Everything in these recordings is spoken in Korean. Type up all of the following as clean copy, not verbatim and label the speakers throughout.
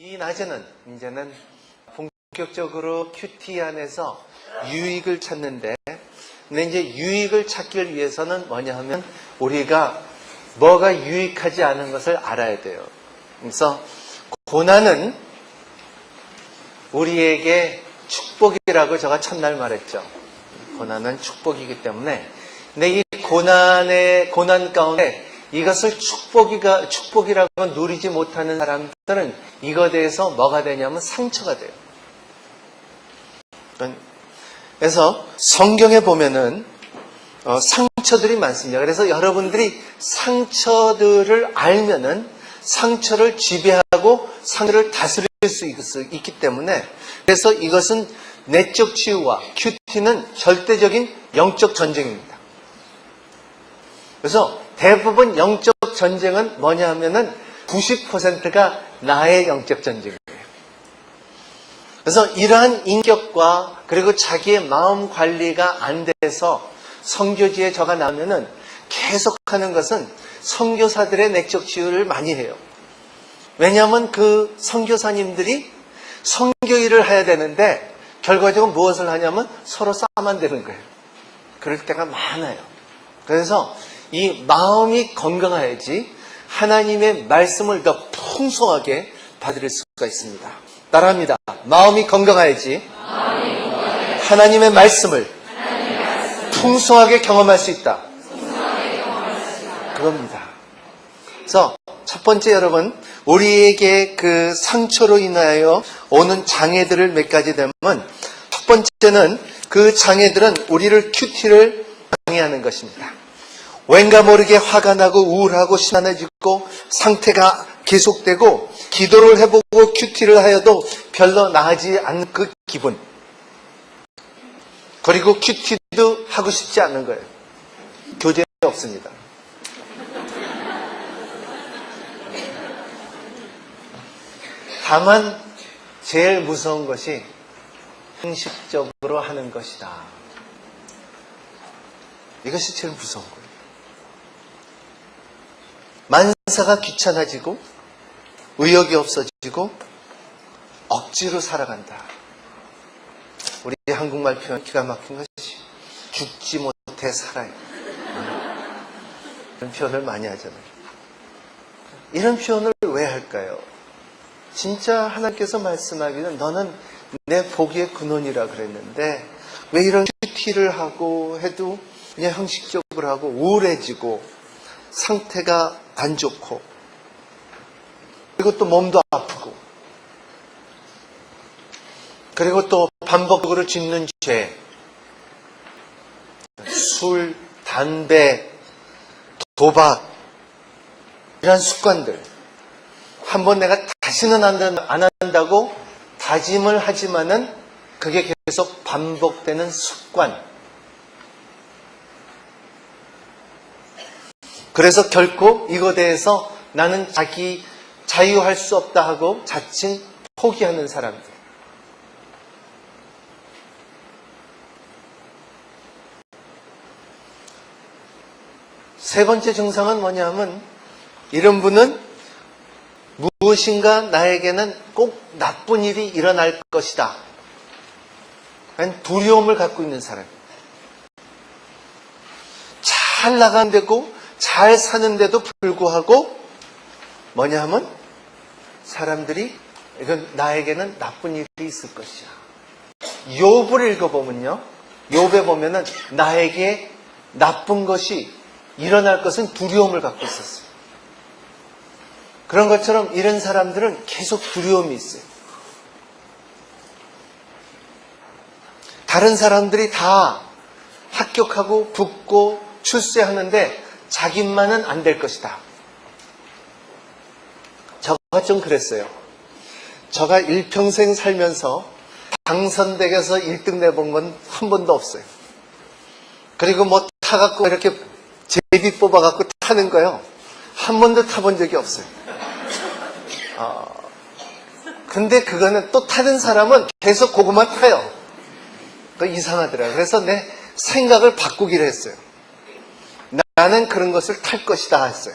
Speaker 1: 이 낮에는 이제는 본격적으로 큐티 안에서 유익을 찾는데, 근데 이제 유익을 찾기 위해서는 뭐냐 하면 우리가 뭐가 유익하지 않은 것을 알아야 돼요. 그래서 고난은 우리에게 축복이라고 제가 첫날 말했죠. 고난은 축복이기 때문에. 근데 이 고난 가운데 이것을 축복이라고 누리지 못하는 사람들은 이거에 대해서 뭐가 되냐면 상처가 돼요. 그래서 성경에 보면은 상처들이 많습니다. 그래서 여러분들이 상처들을 알면은 상처를 지배하고 상처를 다스릴 수 있기 때문에, 그래서 이것은 내적 치유와 큐티는 절대적인 영적 전쟁입니다. 그래서 대부분 영적 전쟁은 뭐냐 하면은 90%가 나의 영적 전쟁이에요. 그래서 이러한 인격과 그리고 자기의 마음 관리가 안 돼서 선교지에 저가 나오면은 계속하는 것은 선교사들의 내적 치유를 많이 해요. 왜냐하면 그 선교사님들이 선교 일을 해야 되는데 결과적으로 무엇을 하냐면 서로 싸만 되는 거예요. 그럴 때가 많아요. 그래서 이 마음이 건강해야지 하나님의 말씀을 더 풍성하게 받을 수가 있습니다. 따라합니다. 마음이 건강해야지 하나님의 말씀을 풍성하게 경험할 수 있다. 그겁니다. 그래서 첫 번째, 여러분, 우리에게 그 상처로 인하여 오는 장애들을 몇 가지 되면, 첫 번째는 그 장애들은 우리를 큐티를 방해하는 것입니다. 왠가 모르게 화가 나고 우울하고 심란해지고 상태가 계속되고 기도를 해보고 큐티를 하여도 별로 나아지지 않는 그 기분. 그리고 큐티도 하고 싶지 않은 거예요. 교제가 없습니다. 다만 제일 무서운 것이 형식적으로 하는 것이다. 이것이 제일 무서운 거예요. 만사가 귀찮아지고 의욕이 없어지고 억지로 살아간다. 우리 한국말 표현 기가 막힌 것이 죽지 못해 살아요. 이런 표현을 많이 하잖아요. 이런 표현을 왜 할까요? 진짜 하나님께서 말씀하기는 너는 내 복의 근원이라 그랬는데 왜 이런 큐티를 하고 해도 그냥 형식적으로 하고 우울해지고 상태가 안 좋고 그리고 또 몸도 아프고 그리고 또 반복적으로 짓는 죄, 술, 담배, 도박 이런 습관들 한번 내가 다시는 안 한다고 다짐을 하지만은 그게 계속 반복되는 습관. 그래서 결코 이거에 대해서 나는 자유할 수 없다 하고 자칭 포기하는 사람들. 세 번째 증상은 뭐냐면 이런 분은 무엇인가 나에게는 꼭 나쁜 일이 일어날 것이다. 두려움을 갖고 있는 사람. 잘 나간데고 잘 사는데도 불구하고 뭐냐 하면 사람들이 이건 나에게는 나쁜 일이 있을 것이야. 욥을 읽어보면요. 욥에 보면은 나에게 나쁜 것이 일어날 것은 두려움을 갖고 있었어요. 그런 것처럼 이런 사람들은 계속 두려움이 있어요. 다른 사람들이 다 합격하고 붙고 출세하는데 자기만은 안 될 것이다. 저가 좀 그랬어요. 저가 일평생 살면서 당선되어서 1등 내본 건 한 번도 없어요. 그리고 뭐 타갖고 이렇게 제비 뽑아갖고 타는 거요. 한 번도 타본 적이 없어요. 근데 그거는 또 타는 사람은 계속 그것만 타요. 그 이상하더라고요. 그래서 내 생각을 바꾸기로 했어요. 나는 그런 것을 탈 것이다 했어요.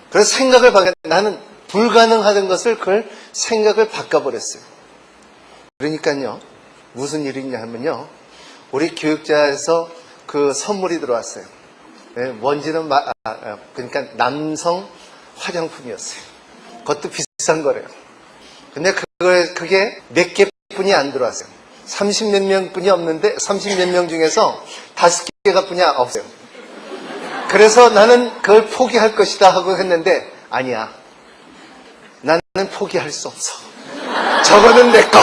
Speaker 1: 그래서 생각을 바꾸니까 나는 불가능하던 것을 그걸 생각을 바꿔버렸어요. 그러니까요, 무슨 일이 있냐 하면요, 우리 교육자에서 그 선물이 들어왔어요. 네, 뭔지는 그러니까 남성 화장품이었어요. 그것도 비싼 거래요. 근데 그게 몇 개뿐이 안 들어왔어요. 30몇 명뿐이 없는데 30몇 명 중에서 5개가 뿐이 없어요. 그래서 나는 그걸 포기할 것이다 하고 했는데 아니야. 나는 포기할 수 없어. 저거는 내 거.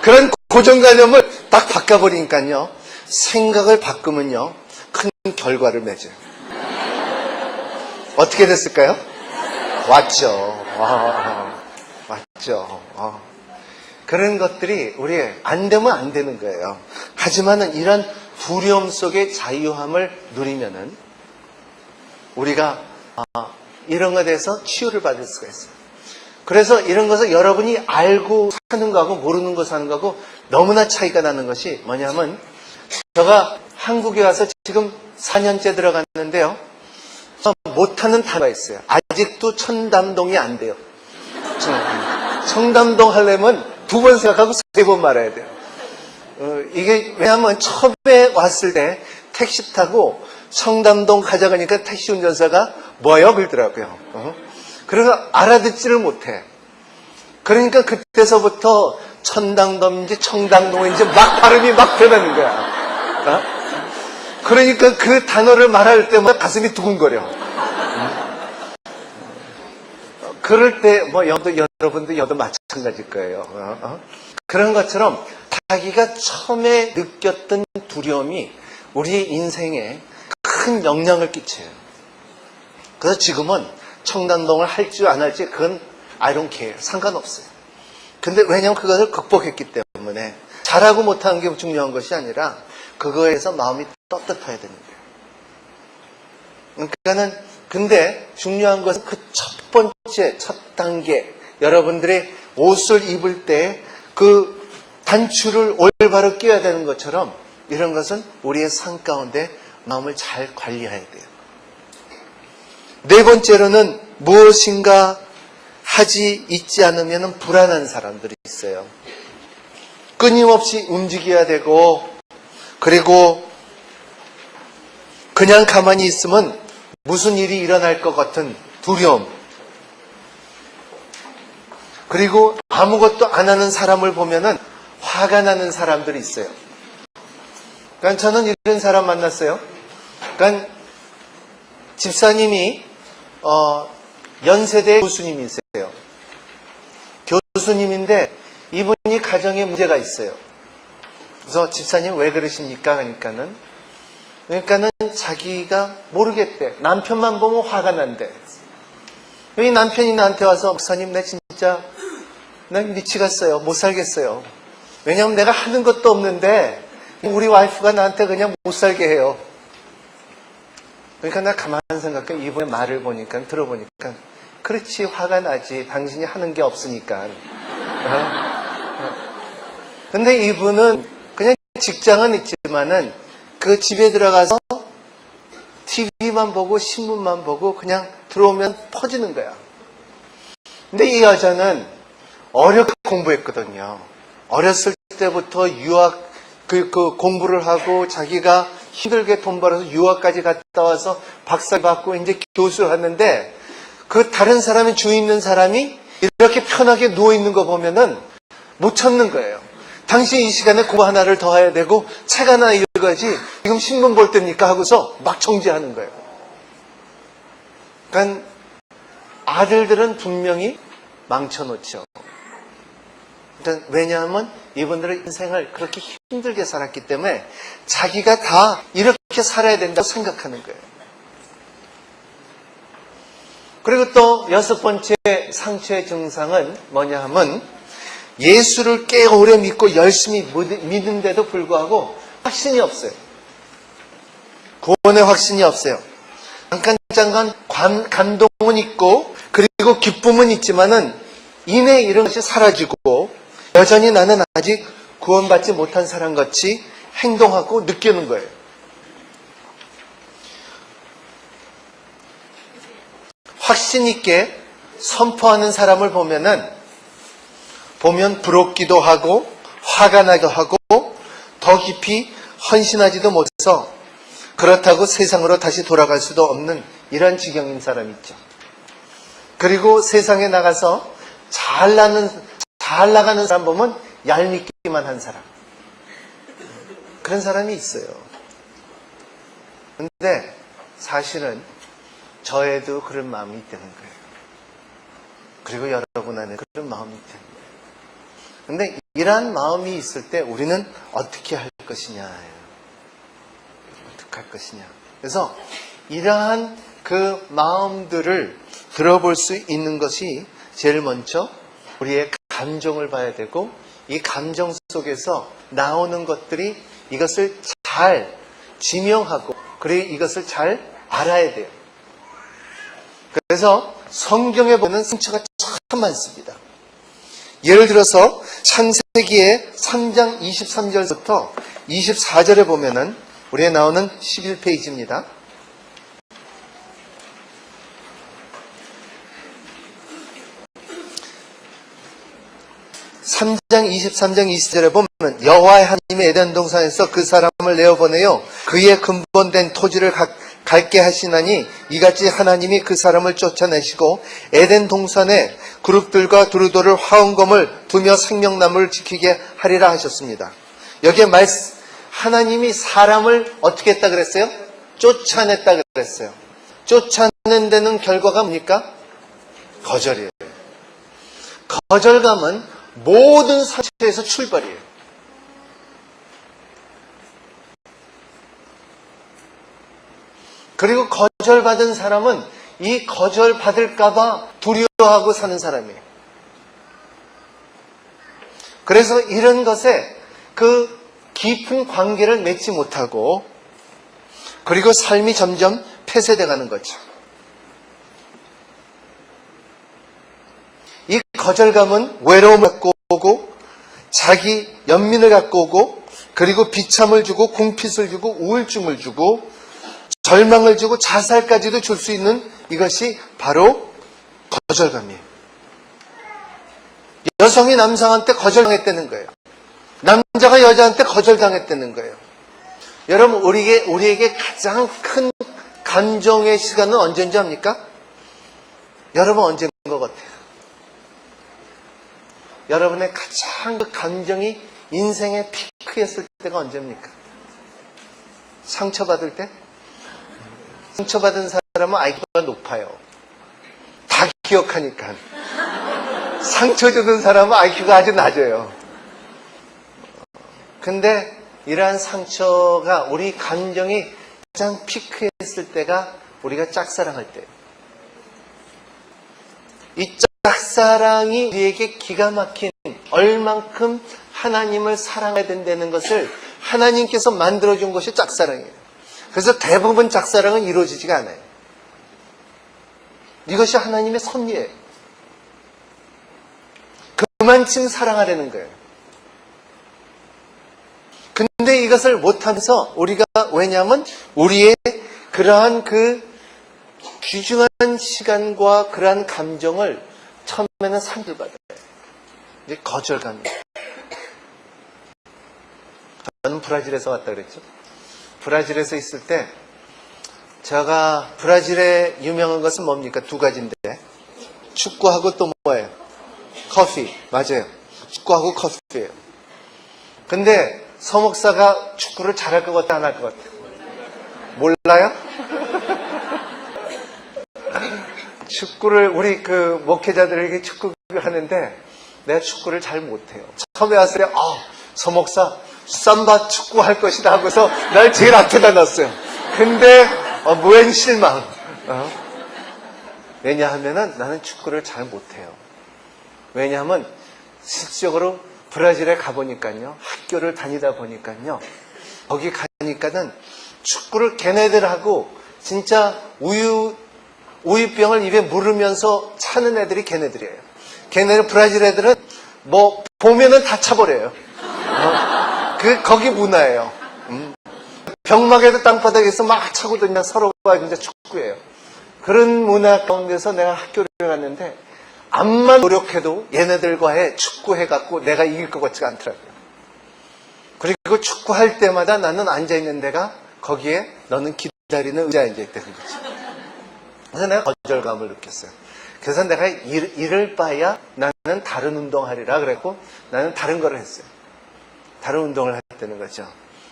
Speaker 1: 그런 고정관념을 딱 바꿔버리니까요. 생각을 바꾸면요. 큰 결과를 맺어요. 어떻게 됐을까요? 왔죠. 왔죠. 그런 것들이 우리 안 되면 안 되는 거예요. 하지만은 이런 두려움 속의 자유함을 누리면은 우리가 이런 것에 대해서 치유를 받을 수가 있어요. 그래서 이런 것을 여러분이 알고 사는 거하고 모르는 거 사는 거하고 너무나 차이가 나는 것이 뭐냐면, 제가 한국에 와서 지금 4년째 들어갔는데요. 못하는 단어가 있어요. 아직도 청담동이 안 돼요. 청담동 하려면 2번 생각하고 3번 말해야 돼요. 이게 왜냐하면 처음에 왔을 때 택시 타고 청담동 가자고 하니까 택시 운전사가 뭐요? 그러더라고요. 그래서 알아듣지를 못해. 그러니까 그때서부터 천당동인지 청담동인지 막 발음이 막 변하는 거야. 그러니까 그 단어를 말할 때마다 가슴이 두근거려. 그럴 때 여러분도 여도 마찬가지일 거예요. 그런 것처럼 자기가 처음에 느꼈던 두려움이 우리의 인생에 큰 영향을 끼쳐요. 그래서 지금은 청담동을 할지 안 할지 그건 I don't care. 상관없어요. 근데 왜냐하면 그것을 극복했기 때문에 잘하고 못하는 게 중요한 것이 아니라 그거에서 마음이 떳떳해야 되는 거예요. 그러니까는 근데 중요한 것은 그 첫 번째, 첫 단계, 여러분들의 옷을 입을 때 그 단추를 올바로 끼워야 되는 것처럼 이런 것은 우리의 삶 가운데 마음을 잘 관리해야 돼요. 네 번째로는 무엇인가 하지 있지 않으면 불안한 사람들이 있어요. 끊임없이 움직여야 되고, 그리고 그냥 가만히 있으면 무슨 일이 일어날 것 같은 두려움, 그리고 아무것도 안 하는 사람을 보면은 화가 나는 사람들이 있어요. 그러니까 저는 이런 사람 만났어요. 그러니까 집사님이 연세대 교수님이세요. 교수님인데 이분이 가정에 문제가 있어요. 그래서 집사님 왜 그러십니까? 그러니까는 자기가 모르겠대. 남편만 보면 화가 난대. 이 남편이 나한테 와서 목사님 나 진짜 미치겠어요. 못 살겠어요. 왜냐하면 내가 하는 것도 없는데 우리 와이프가 나한테 그냥 못 살게 해요. 그러니까 나 가만히 생각해. 이분의 말을 들어보니까 그렇지, 화가 나지. 당신이 하는 게 없으니까. 근데 이분은 그냥 직장은 있지만은 그 집에 들어가서 TV만 보고 신문만 보고 그냥 들어오면 퍼지는 거야. 근데 이 여자는 어렵게 공부했거든요. 어렸을 때부터 유학 그 공부를 하고 자기가 힘들게 돈 벌어서 유학까지 갔다 와서 박사 받고 이제 교수를 하는데, 그 다른 사람이 주위 있는 사람이 이렇게 편하게 누워 있는 거 보면은 못 참는 거예요. 당신 이 시간에 공부 하나를 더 해야 되고 책 하나 읽어야지 지금 신문 볼 때입니까? 하고서 막 정지하는 거예요. 그러니까 아들들은 분명히 망쳐놓죠. 그러니까 왜냐하면 이분들은 인생을 그렇게 힘들게 살았기 때문에 자기가 다 이렇게 살아야 된다고 생각하는 거예요. 그리고 또 6번째 상처의 증상은 뭐냐 하면, 예수를 꽤 오래 믿고 열심히 믿는데도 불구하고 확신이 없어요. 구원의 확신이 없어요. 잠깐 감동은 있고 그리고 기쁨은 있지만은 이내 이런 것이 사라지고 여전히 나는 아직 구원받지 못한 사람 같이 행동하고 느끼는 거예요. 확신 있게 선포하는 사람을 보면 부럽기도 하고 화가 나기도 하고 더 깊이 헌신하지도 못해서 그렇다고 세상으로 다시 돌아갈 수도 없는 이런 지경인 사람이 있죠. 그리고 세상에 나가서 잘 나가는 사람 보면 얄밉기만 한 사람. 그런 사람이 있어요. 근데 사실은 저에도 그런 마음이 있다는 거예요. 그리고 여러분 안에 그런 마음이 있다는 거예요. 근데 이러한 마음이 있을 때 우리는 어떻게 할 것이냐. 어떻게 할 것이냐. 그래서 이러한 그 마음들을 들어볼 수 있는 것이 제일 먼저 우리의 감정을 봐야 되고, 이 감정 속에서 나오는 것들이 이것을 잘 지명하고 그리고 이것을 잘 알아야 돼요. 그래서 성경에 보면 상처가 참 많습니다. 예를 들어서 창세기의 3장 23절부터 24절에 보면은 우리에 나오는 11페이지입니다. 3장 23장 20절에 보면 여호와의 하나님이 에덴 동산에서 그 사람을 내어보내요 그의 근본된 토지를 갈게 하시나니 이같이 하나님이 그 사람을 쫓아내시고 에덴 동산에 그룹들과 두루도를 화원검을 두며 생명나무를 지키게 하리라 하셨습니다. 여기에 하나님이 사람을 어떻게 했다 그랬어요? 쫓아냈다 그랬어요. 쫓아낸 데는 결과가 뭡니까? 거절이에요. 거절감은 모든 상처에서 출발이에요. 그리고 거절받은 사람은 이 거절받을까봐 두려워하고 사는 사람이에요. 그래서 이런 것에 그 깊은 관계를 맺지 못하고 그리고 삶이 점점 폐쇄되어 가는 거죠. 이 거절감은 외로움을 갖고 오고 자기 연민을 갖고 오고 그리고 비참을 주고 궁핍을 주고 우울증을 주고 절망을 주고 자살까지도 줄 수 있는 이것이 바로 거절감이에요. 여성이 남성한테 거절당했다는 거예요. 남자가 여자한테 거절당했다는 거예요. 여러분 우리에게 가장 큰 감정의 시간은 언제인지 압니까? 여러분 언제인 것 같아요? 여러분의 가장 그 감정이 인생의 피크였을 때가 언제입니까? 상처받을 때? 상처받은 사람은 IQ가 높아요. 다 기억하니까. 상처 주는 사람은 IQ가 아주 낮아요. 근데 이러한 상처가 우리 감정이 가장 피크했을 때가 우리가 짝사랑할 때예요. 이 짝사랑이 우리에게 기가 막힌 얼만큼 하나님을 사랑해야 된다는 것을 하나님께서 만들어준 것이 짝사랑이에요. 그래서 대부분 짝사랑은 이루어지지가 않아요. 이것이 하나님의 섭리예요. 그만큼 사랑하려는 거예요. 근데 이것을 못하면서 우리가 왜냐하면 우리의 그러한 그 귀중한 시간과 그러한 감정을 처음에는 상실받아요. 이제 거절감이에요. 저는 브라질에서 왔다 그랬죠. 브라질에서 있을 때 제가 브라질의 유명한 것은 뭡니까? 두 가지인데 축구하고 또 뭐예요? 커피. 맞아요. 축구하고 커피예요. 근데 서목사가 축구를 잘할 것 같아 안 할 것 같아? 몰라요? 축구를 우리 그 목회자들에게 축구를 하는데 내가 축구를 잘 못해요. 처음에 왔을 때 서목사 삼바 축구 할 것이다 하고서 날 제일 앞에다 놨어요. 근데 무한 실망. 왜냐하면은 나는 축구를 잘 못해요. 왜냐하면 실질적으로 브라질에 가보니까요, 학교를 다니다 보니까요, 거기 가니까는 축구를 걔네들하고 진짜 우유병을 입에 물으면서 차는 애들이 걔네들이에요. 걔네들 브라질 애들은 뭐 보면은 다 차버려요. 거기 문화예요. 병막에도 땅바닥에서 막 차고 그냥 서로가 진짜 축구예요. 그런 문화 가운데서 내가 학교를 갔는데 암만 노력해도 얘네들과의 축구해갖고 내가 이길 것 같지가 않더라고요. 그리고 축구할 때마다 나는 앉아있는 데가 거기에 너는 기다리는 의자에 앉아있다는 거지. 그래서 내가 거절감을 느꼈어요. 그래서 내가 이럴 바야 나는 다른 운동하리라 그랬고 나는 다른 걸 했어요. 다른 운동을 했다는 거죠.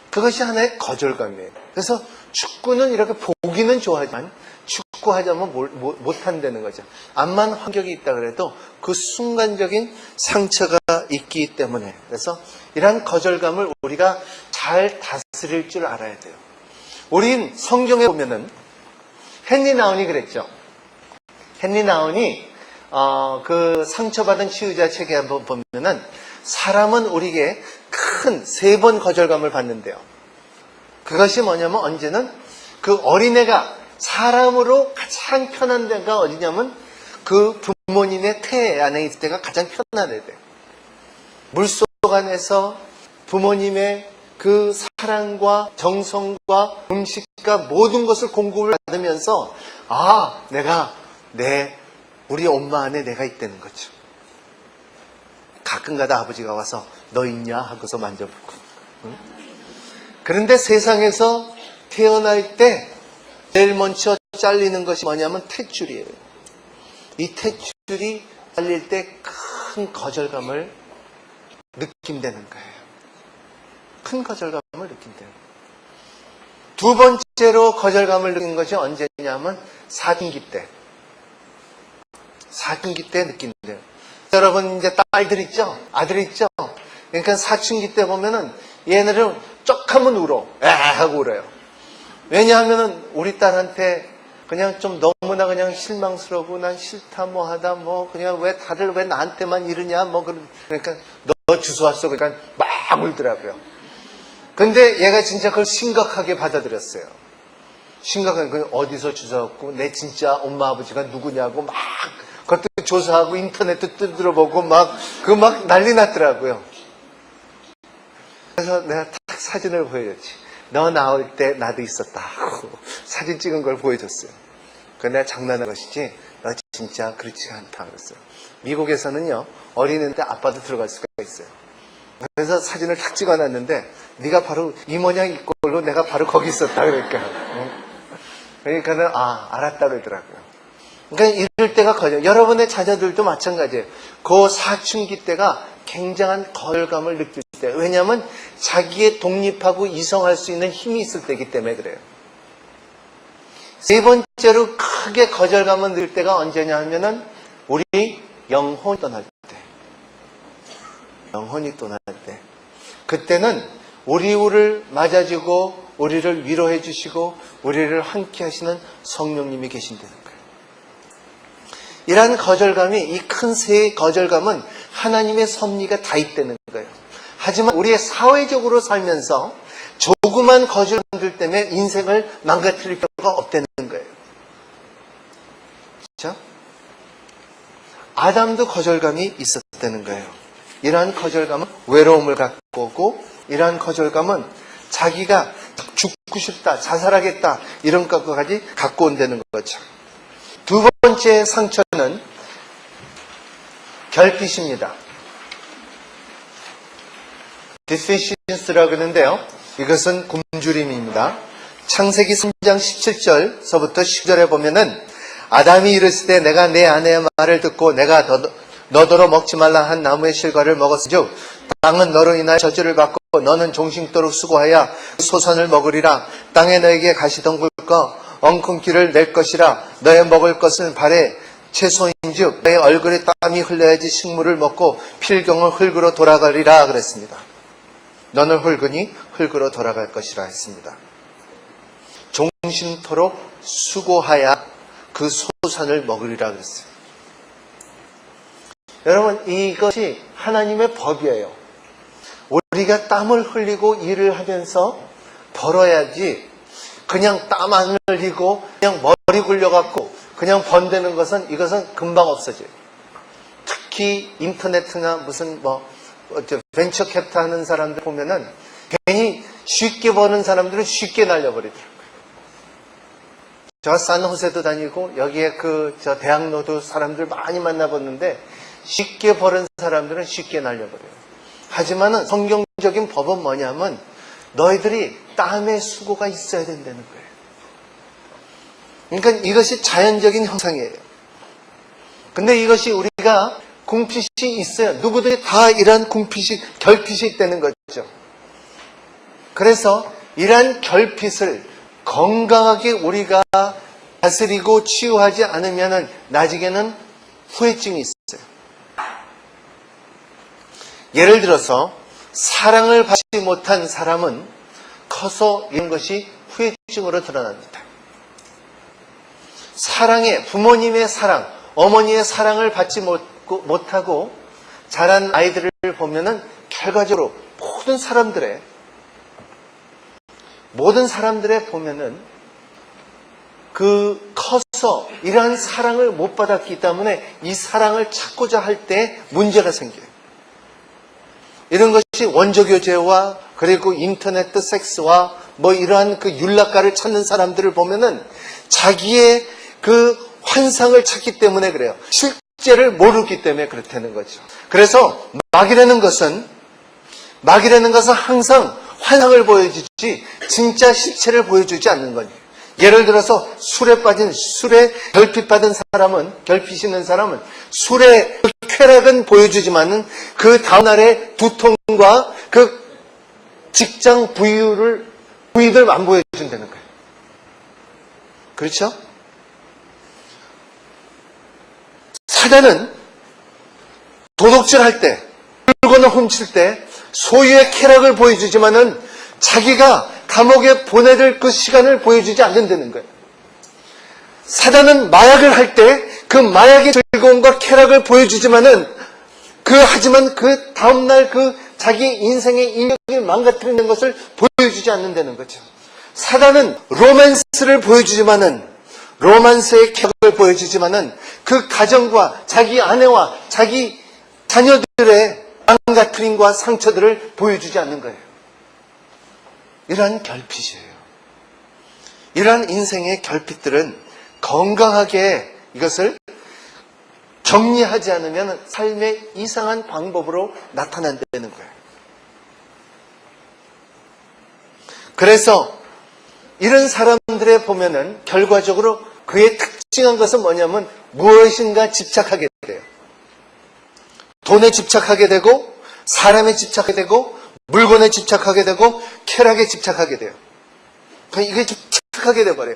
Speaker 1: 그것이 하나의 거절감이에요. 그래서 축구는 이렇게 보기는 좋아하지만 축구하자면 못한다는 거죠. 암만 환경이 있다 그래도 그 순간적인 상처가 있기 때문에. 그래서 이러한 거절감을 우리가 잘 다스릴 줄 알아야 돼요. 우린 성경에 보면은 헨리 나운이 그랬죠. 헨리 나운이 그 상처받은 치유자 책에 한번 보면은 사람은 우리에게 큰 3번 거절감을 받는데요. 그것이 뭐냐면 언제는 그 어린애가 사람으로 가장 편한 데가 어디냐면 그 부모님의 태 안에 있을 때가 가장 편안해야 돼요. 물속 안에서 부모님의 그 사랑과 정성과 음식과 모든 것을 공급을 받으면서 내가 우리 엄마 안에 내가 있다는 거죠. 가끔가다 아버지가 와서 너 있냐 하고서 만져보고. 응? 그런데 세상에서 태어날 때 제일 먼저 잘리는 것이 뭐냐면 탯줄이에요. 이 탯줄이 잘릴 때 큰 거절감을 느낀다는 거예요. 큰 거절감을 느낀대요. 두 번째로 거절감을 느낀 것이 언제냐면 사춘기 때. 사춘기 때 느낀대요. 여러분 이제 딸들 있죠? 아들 있죠? 그러니까 사춘기 때 보면은 얘네를 쩍 하면 울어. 하고 울어요. 왜냐하면은 우리 딸한테 그냥 좀 너무나 그냥 실망스러우고 난 싫다 뭐 하다 뭐 그냥 다들 왜 나한테만 이러냐 뭐 그러니까 너 주워 왔어 그러니까 막 울더라고요. 근데 얘가 진짜 그걸 심각하게 받아들였어요. 심각하게 어디서 주워 왔고 내 진짜 엄마 아버지가 누구냐고 막 그것도 조사하고 인터넷도 뜯어보고 막 난리 났더라고요. 그래서 내가 딱 사진을 보여줬지. 너 나올 때 나도 있었다 하고 사진 찍은 걸 보여줬어요. 그래서 내가 장난한 것이지 너 진짜 그렇지가 않다 그랬어요. 미국에서는요 어린애인데 아빠도 들어갈 수가 있어요. 그래서 사진을 딱 찍어놨는데 네가 바로 이 모양 이꼴로 내가 바로 거기 있었다 그러니까. 그러니까는 알았다 그러더라고요. 그러니까 이럴 때가 여러분의 자녀들도 마찬가지예요. 그 사춘기 때가 굉장한 거절감을 느낄 때. 왜냐하면 자기의 독립하고 이성할 수 있는 힘이 있을 때이기 때문에 그래요. 세 번째로 크게 거절감을 느낄 때가 언제냐 하면은 우리 영혼이 떠날 때. 영혼이 떠날 때. 그때는 우리를 맞아주고 우리를 위로해 주시고 우리를 함께 하시는 성령님이 계신다는 거예요. 이러한 거절감이 이 큰 세 거절감은 하나님의 섭리가 다 있다는 거예요. 하지만 우리의 사회적으로 살면서 조그만 거절감들 때문에 인생을 망가뜨릴 필요가 없다는 거예요. 그렇죠? 아담도 거절감이 있었다는 거예요. 이러한 거절감은 외로움을 갖고 오고 이러한 거절감은 자기가 죽고 싶다, 자살하겠다 이런 것까지 갖고 온다는 거죠. 두 번째 상처는 결핍입니다. 디피시언스라고 하는데요. 이것은 굶주림입니다. 창세기 3장 17절서부터 10절에 보면은 아담이 이르실 때 내가 내 아내의 말을 듣고 내가 너더러 먹지 말라 한 나무의 실과를 먹었은즉 땅은 너로 인하여 저주를 받고 너는 종식토록 수고하여 소산을 먹으리라. 땅에 너에게 가시덩굴과 엉겅퀴를 낼 것이라. 너의 먹을 것은 발에 채소인즉 너의 얼굴에 땀이 흘러야지 식물을 먹고 필경을 흙으로 돌아가리라 그랬습니다. 너는 흙으니 흙으로 돌아갈 것이라 했습니다. 종신토록 수고하여 그 소산을 먹으리라 그랬어요. 여러분 이것이 하나님의 법이에요. 우리가 땀을 흘리고 일을 하면서 벌어야지 그냥 땀 안 흘리고 그냥 머리 굴려갖고 그냥 번대는 것은 이것은 금방 없어져요. 특히 인터넷이나 무슨 벤처 캐피탈 하는 사람들 보면은 괜히 쉽게 버는 사람들은 쉽게 날려버리더라고요. 제가 산호세도 다니고 여기에 저 대학로도 사람들 많이 만나봤는데 쉽게 버는 사람들은 쉽게 날려버려요. 하지만은 성경적인 법은 뭐냐면 너희들이 땀의 수고가 있어야 된다는 거예요. 그러니까 이것이 자연적인 형상이에요. 근데 이것이 우리가 궁핍이 있어요. 누구든지 다 이러한 궁핍이, 결핍이 있다는 거죠. 그래서 이러한 결핍을 건강하게 우리가 다스리고 치유하지 않으면 나중에는 후회증이 있어요. 예를 들어서 사랑을 받지 못한 사람은 커서 이런 것이 후회증으로 드러납니다. 부모님의 사랑, 어머니의 사랑을 받지 못하고 자란 아이들을 보면은 결과적으로 모든 사람들의 보면은 커서 이러한 사랑을 못 받았기 때문에 이 사랑을 찾고자 할 때 문제가 생겨요. 이런 것이 원조교제와 그리고 인터넷 섹스와 이러한 윤락가를 찾는 사람들을 보면은 자기의 환상을 찾기 때문에 그래요. 실제를 모르기 때문에 그렇다는 거죠. 그래서 마귀라는 것은 항상 환상을 보여주지 진짜 실체를 보여주지 않는 거예요. 예를 들어서 술에 결핍 있는 사람은 술의 쾌락은 보여주지만은 그 다음날의 두통과 직장 부유를 안 보여준다는 거예요. 그렇죠? 사단은 도둑질할 때, 물건을 훔칠 때 소유의 쾌락을 보여주지만은 자기가 감옥에 보내될 그 시간을 보여주지 않는다는 거예요. 사단은 마약을 할 때 그 마약의 즐거움과 쾌락을 보여주지만은 하지만 다음날 자기 인생의 인격을 망가뜨리는 것을 보여주지 않는다는 거죠. 사단은 로맨스를 보여주지만은 로만스의 쾌락을 보여주지만은 그 가정과 자기 아내와 자기 자녀들의 망가뜨림과 상처들을 보여주지 않는 거예요. 이러한 결핍이에요. 이러한 인생의 결핍들은 건강하게 이것을 정리하지 않으면 삶의 이상한 방법으로 나타난다는 거예요. 그래서 이런 사람들에 보면은 결과적으로 그의 특징한 것은 뭐냐면 무엇인가 집착하게 돼요. 돈에 집착하게 되고 사람에 집착하게 되고 물건에 집착하게 되고 쾌락에 집착하게 돼요. 이게 집착하게 돼버려요.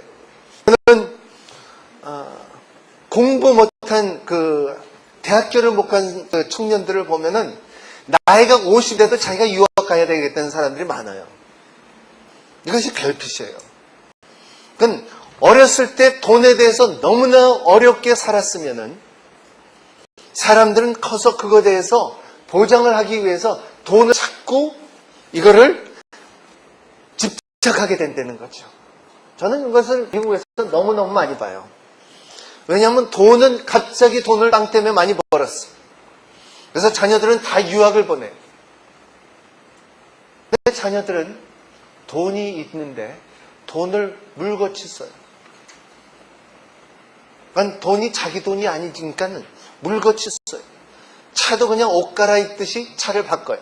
Speaker 1: 저는 공부 못한 대학교를 못 간 청년들을 보면은 나이가 50대도 자기가 유학 가야 되겠다는 사람들이 많아요. 이것이 결핍이에요. 그건 어렸을 때 돈에 대해서 너무나 어렵게 살았으면은 사람들은 커서 그거에 대해서 보장을 하기 위해서 돈을 찾고 이거를 집착하게 된다는 거죠. 저는 이것을 미국에서 너무너무 많이 봐요. 왜냐하면 갑자기 돈을 땅 때문에 많이 벌었어. 그래서 자녀들은 다 유학을 보내요. 근데 자녀들은 돈이 있는데 돈을 물거치 써요. 그러니까 돈이 자기 돈이 아니니까는 물거치 써요. 차도 그냥 옷 갈아입듯이 차를 바꿔요.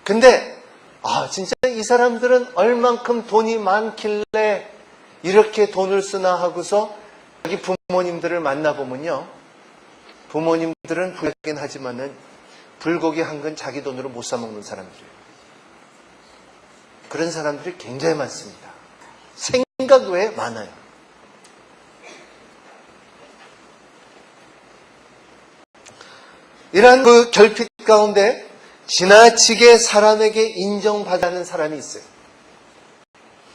Speaker 1: 근데 진짜 이 사람들은 얼만큼 돈이 많길래 이렇게 돈을 쓰나 하고서 자기 부모님들을 만나보면요. 부모님들은 부유하긴 하지만은 불고기 한 건 자기 돈으로 못 사먹는 사람들이에요. 그런 사람들이 굉장히 많습니다. 생각 외에 많아요. 이러한 결핍 가운데 지나치게 사람에게 인정받는 사람이 있어요.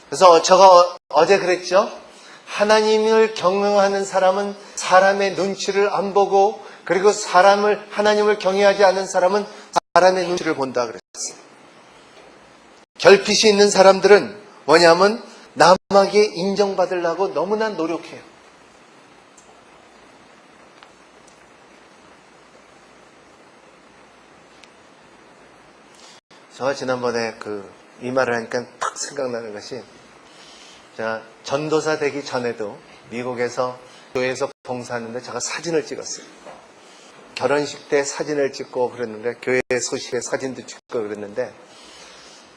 Speaker 1: 그래서 제가 어제 그랬죠. 하나님을 경외하는 사람은 사람의 눈치를 안 보고 그리고 하나님을 경외하지 않는 사람은 사람의 눈치를 본다 그랬어요. 결핍이 있는 사람들은 뭐냐면 남에게 인정받으려고 너무나 노력해요. 제가 지난번에 이 말을 하니까 탁 생각나는 것이 제가 전도사 되기 전에도 미국에서 교회에서 봉사하는데 제가 사진을 찍었어요. 결혼식 때 사진을 찍고 그랬는데, 교회 소식에 사진도 찍고 그랬는데,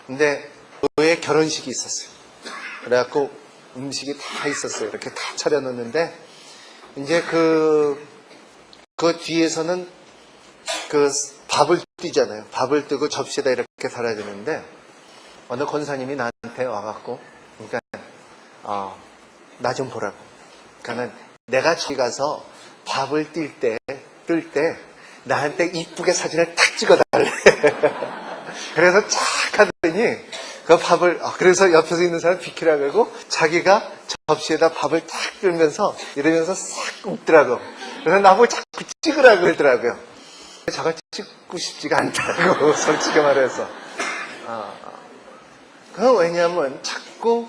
Speaker 1: 근데 교회에 결혼식이 있었어요. 그래갖고 음식이 다 있었어요. 이렇게 다 차려놓는데, 이제 그 뒤에서는 그 밥을 뜨잖아요. 밥을 뜨고 접시에다 이렇게 달아야 되는데, 어느 권사님이 나한테 와갖고, 그러니까, 나 좀 보라고. 그러니까는 내가 저기 가서 밥을 뜰 때, 나한테 이쁘게 사진을 탁 찍어달래. 그래서 쫙 하더니, 그 밥을, 그래서 옆에서 있는 사람 비키라 그러고, 자기가 접시에다 밥을 탁 들면서, 이러면서 싹 웃더라고. 그래서 나보고 자꾸 찍으라고 그러더라고요. 저거 찍고 싶지가 않다고, 솔직히 말해서. 그건 왜냐하면 자꾸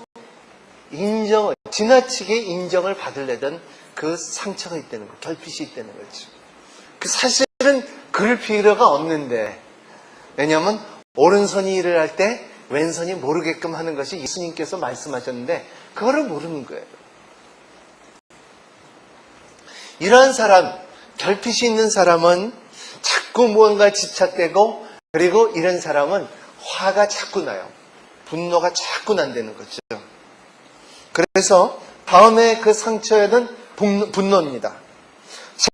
Speaker 1: 지나치게 인정을 받으려던 그 상처가 있다는 거, 결핍이 있다는 거죠. 그 사실은 그럴 필요가 없는데, 왜냐하면 오른손이 일을 할 때 왼손이 모르게끔 하는 것이 예수님께서 말씀하셨는데, 그거를 모르는 거예요. 이러한 사람, 결핍이 있는 사람은 자꾸 무언가 집착되고, 그리고 이런 사람은 화가 자꾸 나요. 분노가 자꾸 난다는 거죠. 그래서 다음에 그 상처에는 분노입니다.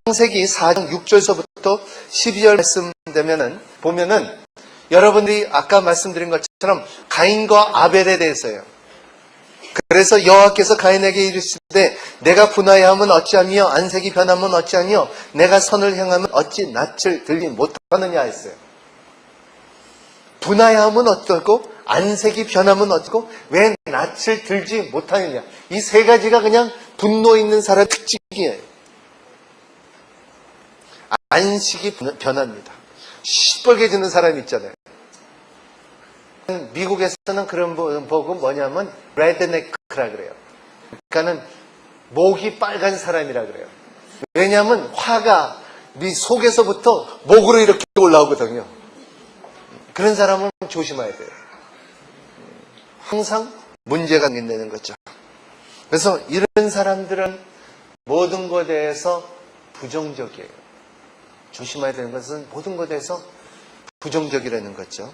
Speaker 1: 창세기 4장 6절서부터 12절 말씀 보면은 여러분들이 아까 말씀드린 것처럼 가인과 아벨에 대해서요. 그래서 여호와께서 가인에게 이르시되 내가 분하여함은 어찌하며 안색이 변함은 어찌하며 내가 선을 행하면 어찌 낯을 들지 못하느냐 했어요. 분하여함은 어떻고 안색이 변함은 어떻고 왜 낯을 들지 못하느냐. 이 세 가지가 그냥 분노 있는 사람의 특징이에요. 안식이 변합니다. 시뻘개지는 사람이 있잖아요. 미국에서는 그런 보고 뭐냐면 레드네크라 그래요. 그러니까는 목이 빨간 사람이라 그래요. 왜냐하면 화가 속에서부터 목으로 이렇게 올라오거든요. 그런 사람은 조심해야 돼요. 항상 문제가 생긴다는 거죠. 그래서 이런 사람들은 모든 것에 대해서 부정적이에요. 조심해야 되는 것은 모든 것에 대해서 부정적이라는 거죠.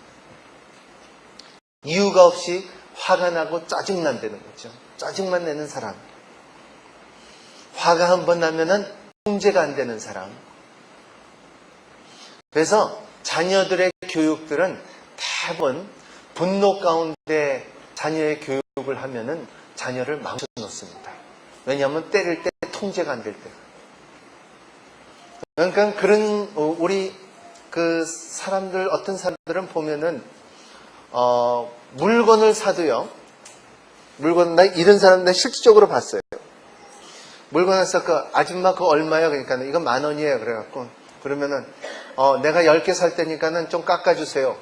Speaker 1: 이유가 없이 화가 나고 짜증난다는 거죠. 짜증만 내는 사람. 화가 한 번 나면은 통제가 안 되는 사람. 그래서 자녀들의 교육들은 대부분 분노 가운데 자녀의 교육을 하면은 자녀를 망쳐 놓습니다. 왜냐하면 때릴 때 통제가 안 될 때. 그러니까 그런 우리 그 사람들 어떤 사람들은 보면은 물건을 사도요. 나 이런 사람 내 실질적으로 봤어요. 물건을 사서 아줌마 그거 얼마야? 그러니까 이건 10,000원이에요. 그래갖고 그러면은 내가 10개 살 때니까는 좀 깎아주세요.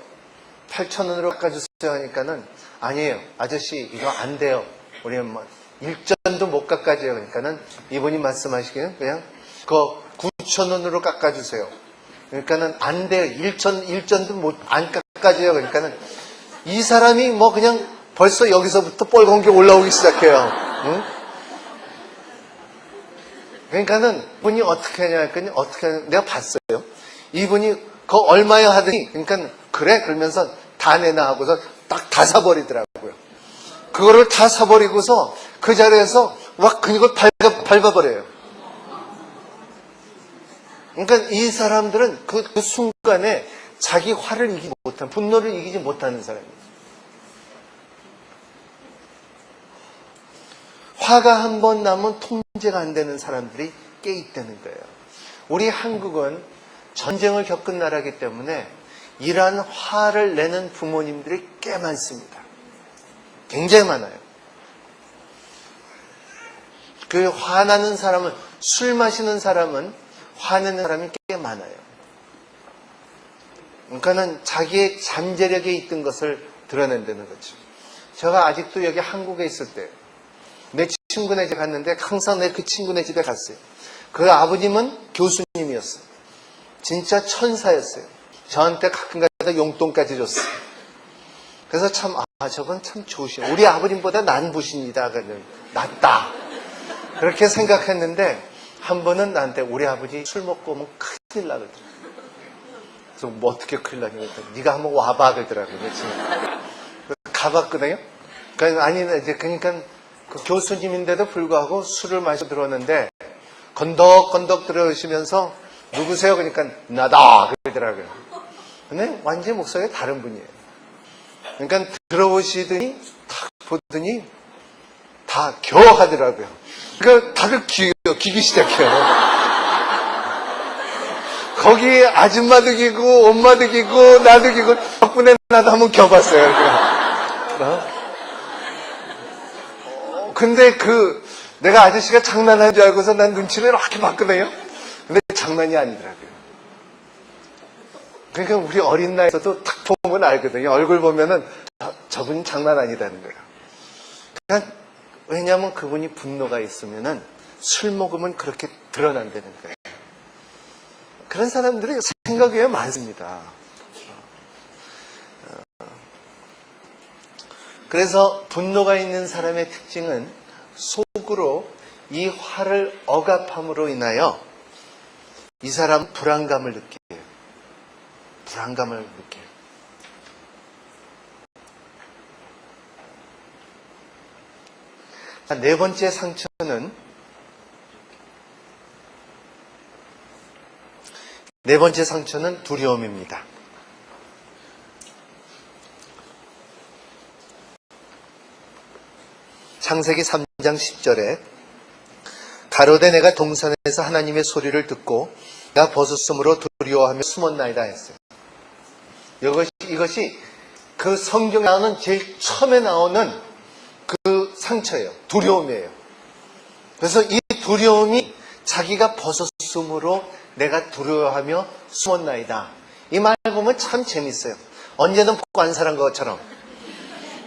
Speaker 1: 8,000원으로 깎아주세요 하니까는 아니에요. 아저씨 이거 안 돼요. 우리 뭐 1전도 못 깎아줘요. 그러니까는 이분이 말씀하시기는 그냥 그거 9,000원으로 깎아주세요. 그러니까는 안 돼요. 1전도 안 깎아줘요. 그러니까는 이 사람이 뭐 그냥 벌써 여기서부터 뻘건 게 올라오기 시작해요. 응? 그러니까는 이분이 어떻게 하냐 했더니 내가 봤어요. 이분이 그거 얼마야 하더니 그러니까 그래 그러면서 다 내놔 하고서 딱 다 사버리더라고요. 그거를 다 사버리고서 그 자리에서 막 그걸 밟아버려요. 그러니까 이 사람들은 그 순간에 자기 화를 이기지 못한, 분노를 이기지 못하는 사람입니다. 화가 한 번 나면 통제가 안 되는 사람들이 꽤 있다는 거예요. 우리 한국은 전쟁을 겪은 나라이기 때문에 이러한 화를 내는 부모님들이 꽤 많습니다. 굉장히 많아요. 그 화나는 사람은, 술 마시는 사람은 화내는 사람이 꽤 많아요. 그러니까는 자기의 잠재력에 있던 것을 드러낸다는 거죠. 제가 아직도 여기 한국에 있을 때 내 친구네 집에 갔는데 항상 내 그 친구네 집에 갔어요. 그 아버님은 교수님이었어요. 진짜 천사였어요. 저한테 가끔가다 용돈까지 줬어요. 그래서 참 저건 참 좋으시네. 우리 아버님보다 난 부신이다. 낫다. 그렇게 생각했는데 한 번은 나한테 우리 아버지 술 먹고 오면 큰일 나거든. 그래서 뭐 어떻게 큰일 나냐 그랬더니 네가 한번 와봐 그러더라고요. 가봤거든요. 그러니까 그 교수님인데도 불구하고 술을 마시고 들어왔는데 건덕건덕 들어오시면서 누구세요? 그러니까 나다 그러더라고요. 근데 완전히 목소리가 다른 분이에요. 그러니까 들어오시더니 딱 보더니 다 겨하더라고요. 그러니까 다들 기기 시작해요. 거기 아줌마도 기고 엄마도 기고 나도 기고 덕분에 나도 한번 겨봤어요. 근데 내가 아저씨가 장난하는 줄 알고서 난 눈치를 이렇게 봤거든요. 근데 장난이 아니더라고요. 그러니까 우리 어린 나이에서도 딱 보면 알거든요. 얼굴 보면은 저분이 장난 아니다는 거예요. 그러니까 왜냐하면 그분이 분노가 있으면은 술 먹으면 그렇게 드러난다는 거예요. 그런 사람들이 생각에 많습니다. 그래서 분노가 있는 사람의 특징은 속으로 이 화를 억압함으로 인하여 이 사람 불안감을 느껴요. 불안감을 느껴요. 네 번째 상처는 두려움입니다. 창세기 3장 10절에 가로되 내가 동산에서 하나님의 소리를 듣고 내가 벗었으므로 두려워하며 숨었나이다 했어요. 이것이 그 성경에 나오는 제일 처음에 나오는 그 상처예요. 두려움이에요. 그래서 이 두려움이 자기가 벗었으므로 내가 두려워하며 숨었나이다. 이 말 보면 참 재밌어요. 언제든 벗고 안 살은 것처럼.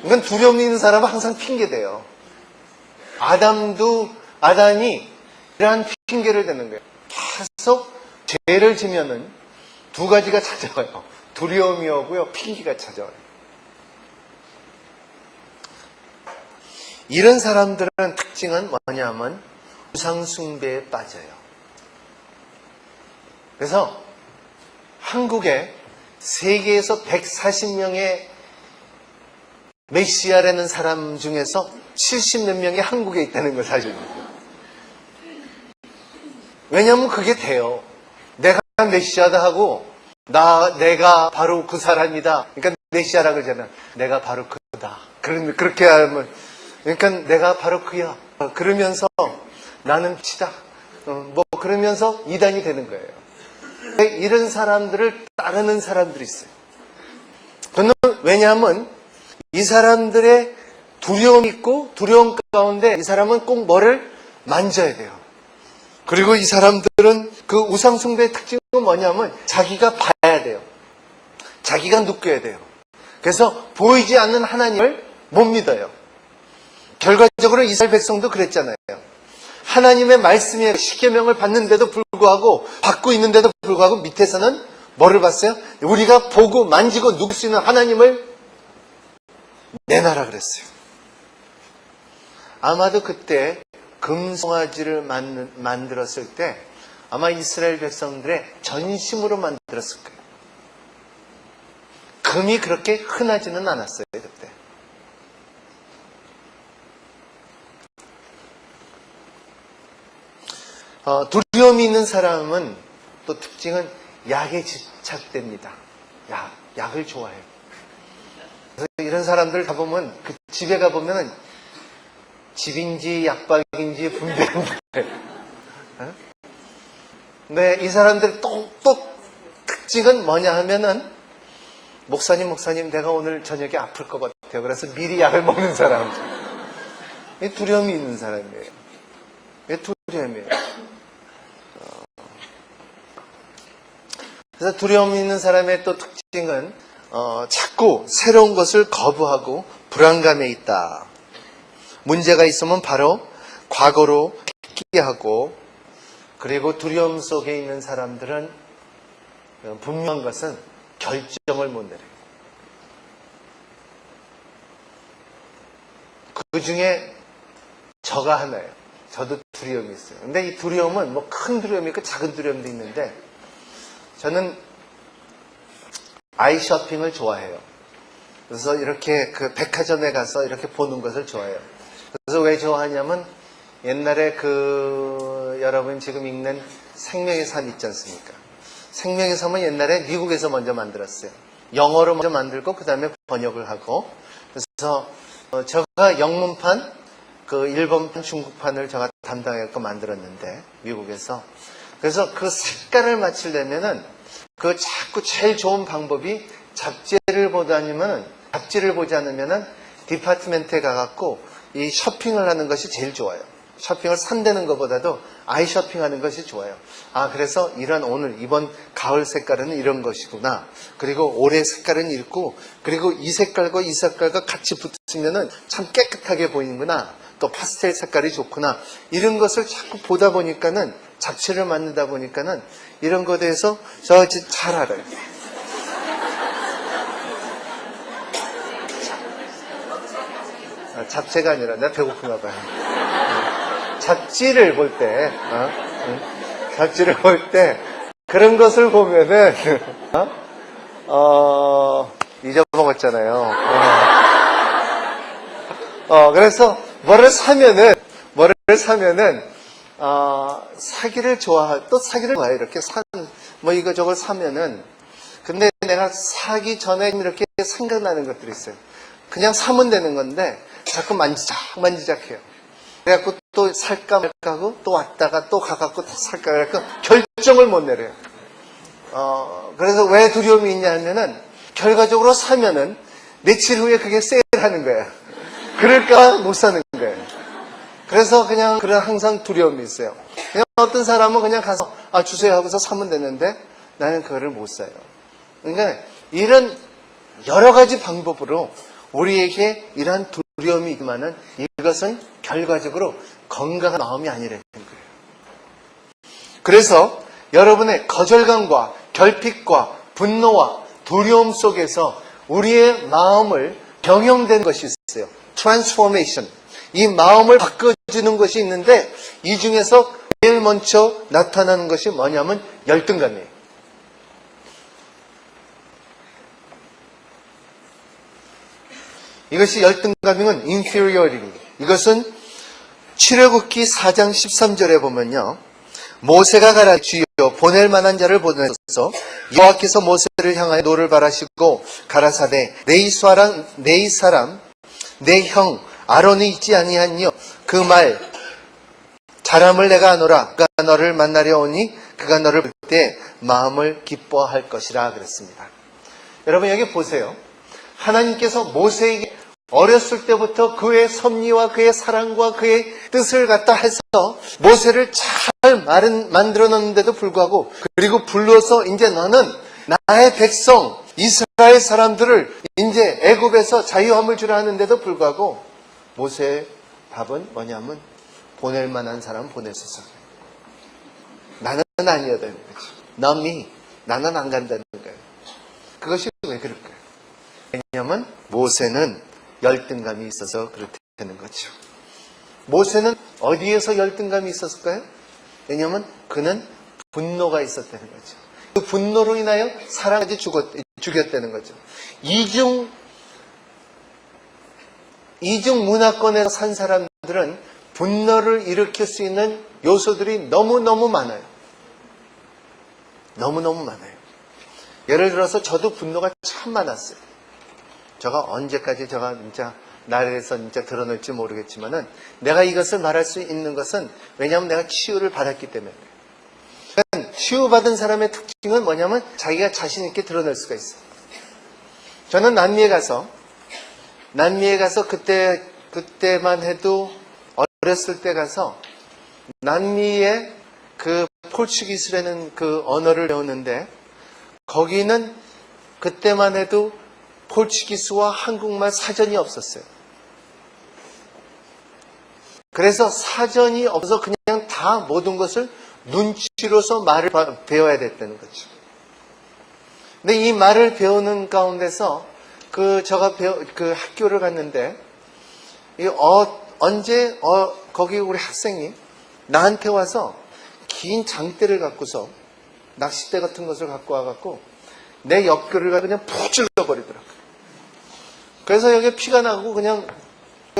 Speaker 1: 그러니까 두려움 있는 사람은 항상 핑계대요. 아담이 이러한 핑계를 대는 거예요. 계속 죄를 지면은 두 가지가 찾아와요. 두려움이 오고요, 핑계가 찾아와요. 이런 사람들은 특징은 뭐냐면 우상숭배에 빠져요. 그래서 한국에 세계에서 140명의 메시아라는 사람 중에서 70몇 명이 한국에 있다는 걸 사실입니다. 왜냐하면 그게 돼요. 내가 메시아다 하고 내가 바로 그 사람이다. 그러니까 메시아라 그러잖아. 내가 바로 그다. 그렇게 하면 그러니까 내가 바로 그야. 그러면서 나는 빛이다. 그러면서 이단이 되는 거예요. 이런 사람들을 따르는 사람들이 있어요. 왜냐하면 이 사람들의 두려움이 있고 두려움 가운데 이 사람은 꼭 뭐를 만져야 돼요. 그리고 이 사람들은 그 우상숭배의 특징은 뭐냐면 자기가 봐야 돼요. 자기가 느껴야 돼요. 그래서 보이지 않는 하나님을 못 믿어요. 결과적으로 이스라엘 백성도 그랬잖아요. 하나님의 말씀에 십계명을 받는데도 불구하고 받고 있는데도 불구하고 밑에서는 뭐를 봤어요? 우리가 보고 만지고 누릴 수 있는 하나님을 내놔라 그랬어요. 아마도 그때 금송아지를 만들었을 때 아마 이스라엘 백성들의 전심으로 만들었을 거예요. 금이 그렇게 흔하지는 않았어요 그때. 두려움이 있는 사람은 또 특징은 약에 집착됩니다. 약을 좋아해요. 그래서 이런 사람들 가보면 그 집에 가보면 집인지 약박인지 분별인데 근데 이 사람들 똑똑 특징은 뭐냐 하면은 목사님 내가 오늘 저녁에 아플 것 같아요. 그래서 미리 약을 먹는 사람. 이 두려움이 있는 사람이에요. 이 두려움이에요. 그래서 두려움이 있는 사람의 또 특징은 자꾸 새로운 것을 거부하고 불안감에 있다. 문제가 있으면 바로 과거로 회귀하고 그리고 두려움 속에 있는 사람들은 분명한 것은 결정을 못 내려요. 그 중에 저가 하나예요. 저도 두려움이 있어요. 근데 이 두려움은 뭐 큰 두려움이 있고 작은 두려움도 있는데, 저는 아이 쇼핑을 좋아해요. 그래서 이렇게 그 백화점에 가서 이렇게 보는 것을 좋아해요. 그래서 왜 좋아하냐면, 옛날에 여러분 지금 읽는 생명의 삶 있지 않습니까? 생명의 삶은 옛날에 미국에서 먼저 만들었어요. 영어로 먼저 만들고 그 다음에 번역을 하고, 그래서 제가 영문판, 그 일본판, 중국판을 제가 담당해서 만들었는데, 미국에서. 그래서 그 색깔을 맞추려면은 그 자꾸 제일 좋은 방법이 잡지를 보지 않으면은 디파트멘트에 가갖고 이 쇼핑을 하는 것이 제일 좋아요. 쇼핑을 산다는 것보다도 아이 쇼핑하는 것이 좋아요. 그래서 이번 가을 색깔은 이런 것이구나. 그리고 올해 색깔은 이렇고, 그리고 이 색깔과 이 색깔과 같이 붙으면은 참 깨끗하게 보이는구나. 또 파스텔 색깔이 좋구나. 이런 것을 자꾸 보다 보니까는, 잡지를 만들다 보니까는 이런 것에 대해서 저 잘 알아요. 잡채가 아니라 내가 배고픈가 봐요. 잡지를 볼 때, 그런 것을 보면은, 잊어먹었잖아요. 그래서 뭐를 사면은, 사기를 좋아해요. 이렇게 이거저걸 사면은. 근데 내가 사기 전에 이렇게 생각나는 것들이 있어요. 그냥 사면 되는 건데, 자꾸 만지작해요. 그래갖고 또 살까 말까 하고 또 왔다가 또 가갖고 또 살까 그래갖고 결정을 못 내려요. 그래서 왜 두려움이 있냐 하면은, 결과적으로 사면은 며칠 후에 그게 세일하는 거예요. 그럴까 못 사는 거예요. 그래서 그냥 그런 항상 두려움이 있어요. 그냥 어떤 사람은 그냥 가서 주세요 하고서 사면 되는데, 나는 그거를 못 사요. 그러니까 이런 여러 가지 방법으로 우리에게 이러한 두려움이 있지만은, 이것은 결과적으로 건강한 마음이 아니라는 거예요. 그래서 여러분의 거절감과 결핍과 분노와 두려움 속에서 우리의 마음을 병용된 것이 있어요. 트랜스포메이션. 이 마음을 바꿔주는 것이 있는데, 이 중에서 제일 먼저 나타나는 것이 뭐냐면 열등감이에요. 이것이 열등감이면 inferiority. 이것은 출애굽기 4장 13절에 보면요, 모세가 가라 주여 보낼 만한 자를 보내소서. 여호와께서 모세를 향하여 노를 바라시고 가라사대 내 사람 내 형 아론이 있지 아니하니요 그 말 자람을 내가 아노라. 그가 너를 만나려 오니 그가 너를 볼 때 마음을 기뻐할 것이라 그랬습니다. 여러분 여기 보세요. 하나님께서 모세에게 어렸을 때부터 그의 섭리와 그의 사랑과 그의 뜻을 갖다 해서 모세를 잘 만들어 놓는데도 불구하고, 그리고 불러서 이제 너는 나의 백성 이스라엘 사람들을 이제 애굽에서 자유함을 주라 하는데도 불구하고, 모세의 답은 뭐냐면 보낼 만한 사람 보내소서. 나는 아니어야 되는 거죠. 나는 안 간다는 거예요. 그것이 왜 그럴까요? 왜냐하면 모세는 열등감이 있어서 그렇게 되는 거죠. 모세는 어디에서 열등감이 있었을까요? 왜냐하면 그는 분노가 있었다는 거죠. 그 분노로 인하여 사람까지 죽였다는 거죠. 이중 문화권에서 산 사람들은 분노를 일으킬 수 있는 요소들이 너무너무 많아요. 너무너무 많아요. 예를 들어서 저도 분노가 참 많았어요. 제가 언제까지 진짜 나라에서 진짜 드러낼지 모르겠지만은, 내가 이것을 말할 수 있는 것은 왜냐하면 내가 치유를 받았기 때문에. 그러니까 치유받은 사람의 특징은 뭐냐면 자기가 자신 있게 드러낼 수가 있어요. 저는 남미에 가서 그때만 해도 어렸을 때 가서 남미의 그 포르투기스라는 그 언어를 배웠는데, 거기는 그때만 해도 포르투기스와 한국말 사전이 없었어요. 그래서 사전이 없어서 그냥 다 모든 것을 눈치로서 말을 배워야 됐다는 거죠. 근데 이 말을 배우는 가운데서 제가 그 학교를 갔는데, 언제 거기 우리 학생이 나한테 와서 긴 장대를 갖고서 낚싯대 같은 것을 갖고 와갖고 내 옆구리를 그냥 푹 찔러버리더라고요. 그래서 여기 피가 나고 그냥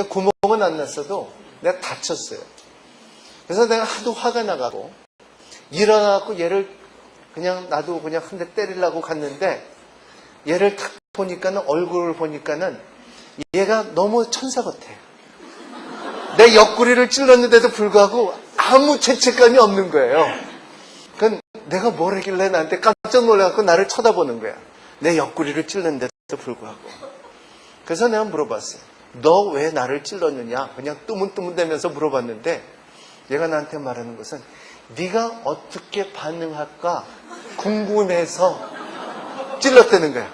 Speaker 1: 구멍은 안 났어도 내가 다쳤어요. 그래서 내가 하도 화가 나가고 일어나갖고 얘를 그냥 나도 그냥 한 대 때리려고 갔는데 얘를 딱 보니까는 얼굴을 보니까는 얘가 너무 천사 같아. 내 옆구리를 찔렀는데도 불구하고 아무 죄책감이 없는 거예요. 그건 내가 뭘 하길래 나한테 깜짝 놀라갖고 나를 쳐다보는 거야. 내 옆구리를 찔렀는데도 불구하고. 그래서 내가 물어봤어요. 너 왜 나를 찔렀느냐? 그냥 뜨문뜨문대면서 물어봤는데 얘가 나한테 말하는 것은 네가 어떻게 반응할까 궁금해서 찔렀다는 거야.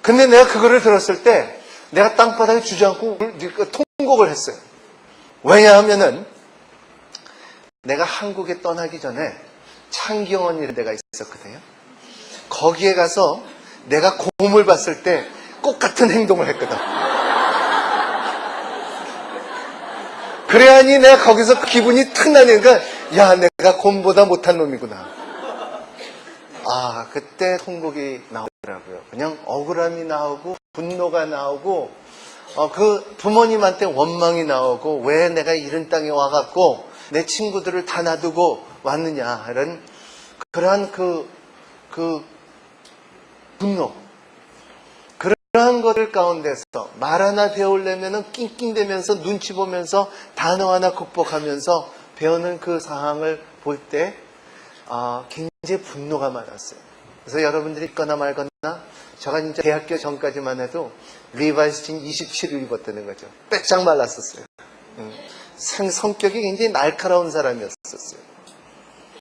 Speaker 1: 근데 내가 그거를 들었을 때 내가 땅바닥에 주저앉고 통곡을 했어요. 왜냐하면은 내가 한국에 떠나기 전에 창경원이라는 데가 있었거든요. 거기에 가서 내가 곰을 봤을 때 똑같은 행동을 했거든. 그래야니 내가 거기서 기분이 탁 나니까 야, 내가 곰보다 못한 놈이구나. 아, 그때 통곡이 나오더라고요. 그냥 억울함이 나오고 분노가 나오고 그 부모님한테 원망이 나오고 왜 내가 이런 땅에 와갖고 내 친구들을 다 놔두고 왔느냐 이런 그러한 그 분노, 그러한 것들 가운데서 말 하나 배우려면은 낑낑대면서 눈치 보면서 단어 하나 극복하면서 배우는 그 상황을 볼 때 굉장히 분노가 많았어요. 그래서 여러분들이 있거나 말거나 제가 이제 대학교 전까지만 해도 리바이스 진 27을 입었다는 거죠. 빼짝 말랐었어요. 성격이 굉장히 날카로운 사람이었었어요.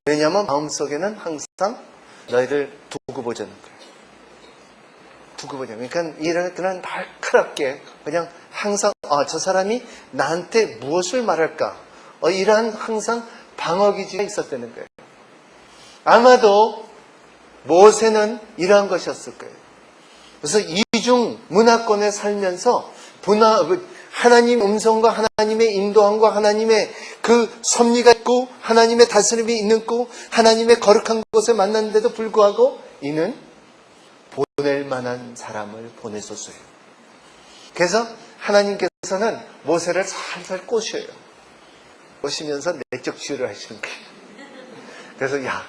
Speaker 1: 왜냐하면 마음속에는 항상 너희를 두고 보자는 거예요. 두고 보자. 그러니까 이런 그런 날카롭게 그냥 항상 저 사람이 나한테 무엇을 말할까? 이러한 항상 방어기지가 있었다는 거예요. 아마도 모세는 이러한 것이었을 거예요. 그래서 이중 문화권에 살면서 하나님 음성과 하나님의 인도함과 하나님의 그 섭리가 있고 하나님의 다스림이 있는 곳, 하나님의 거룩한 곳에 만났는데도 불구하고 이는 보낼 만한 사람을 보내소서요. 그래서 하나님께서는 모세를 살살 꼬셔요. 꼬시면서 내적 치유를 하시는 거예요. 그래서 야,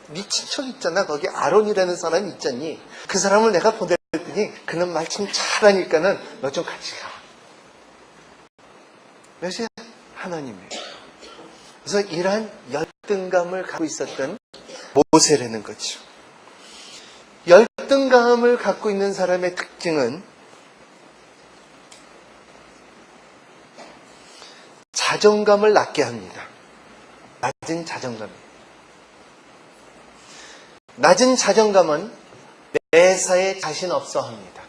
Speaker 1: 네 친척 있잖아. 거기 아론이라는 사람이 있잖니. 그 사람을 내가 보냈더니 그는 말 참 잘하니까는 너 좀 같이 가. 그것이 하나님이에요. 그래서 이러한 열등감을 갖고 있었던 모세라는 거죠. 열등감을 갖고 있는 사람의 특징은 자존감을 낮게 합니다. 낮은 자존감이에요. 낮은 자존감은 매사에 자신 없어 합니다.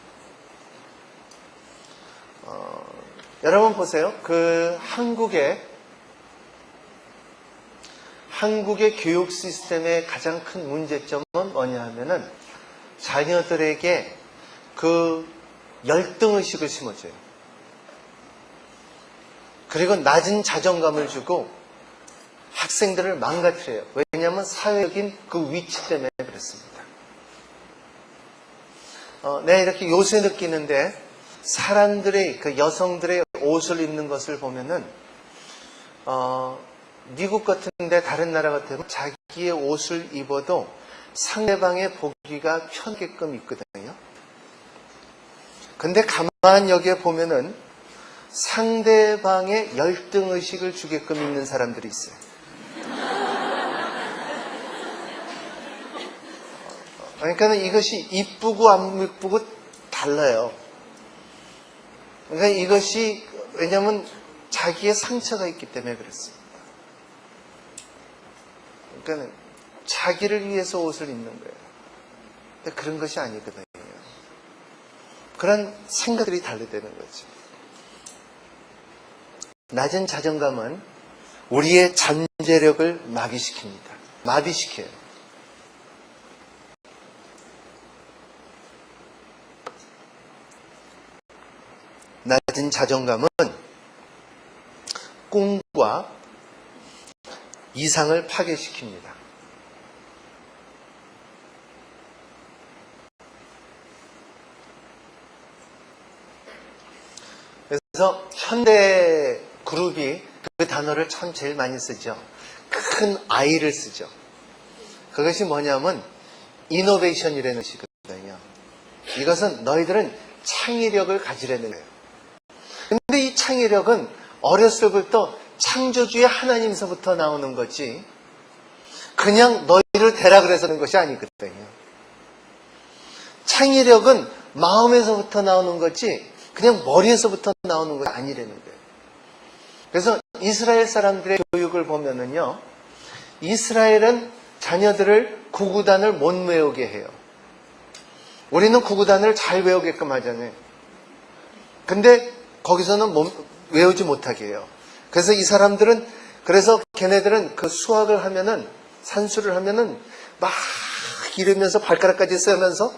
Speaker 1: 여러분 보세요. 한국의 교육 시스템의 가장 큰 문제점은 뭐냐 하면은 자녀들에게 그 열등의식을 심어줘요. 그리고 낮은 자존감을 주고 학생들을 망가뜨려요. 왜냐하면 사회적인 그 위치 때문에 그렇습니다. 내가 이렇게 요새 느끼는데 사람들의 그 여성들의 옷을 입는 것을 보면은 미국 같은데 다른 나라 같으면 자기의 옷을 입어도 상대방의 보기가 편하게끔 입거든요. 근데 가만 여기에 보면은 상대방의 열등의식을 주게끔 입는 사람들이 있어요. 그러니까 이것이 이쁘고 안 이쁘고 달라요. 그러니까 이것이 왜냐하면 자기의 상처가 있기 때문에 그렇습니다. 그러니까 자기를 위해서 옷을 입는 거예요. 근데 그런 것이 아니거든요. 그런 생각들이 달리되는 거죠. 낮은 자존감은 우리의 잠재력을 마비시켜요. 낮은 자존감은 꿈과 이상을 파괴시킵니다. 그래서 현대 그룹이 그 단어를 참 제일 많이 쓰죠. 큰 I를 쓰죠. 그것이 뭐냐면 이노베이션이라는 것이거든요. 이것은 너희들은 창의력을 가지라는 거예요. 근데 이 창의력은 어렸을 때부터 창조주의 하나님서부터 나오는 거지 그냥 너희를 되라 그래서 하는 것이 아니거든요. 창의력은 마음에서부터 나오는 거지 그냥 머리에서부터 나오는 것이 아니라는 거예요. 그래서 이스라엘 사람들의 교육을 보면은요, 이스라엘은 자녀들을 구구단을 못 외우게 해요. 우리는 구구단을 잘 외우게끔 하잖아요. 근데 거기서는 외우지 못하게 해요. 그래서 이 사람들은, 그래서 걔네들은 그 수학을 하면은, 산수를 하면은 막 이러면서 발가락까지 쓰면서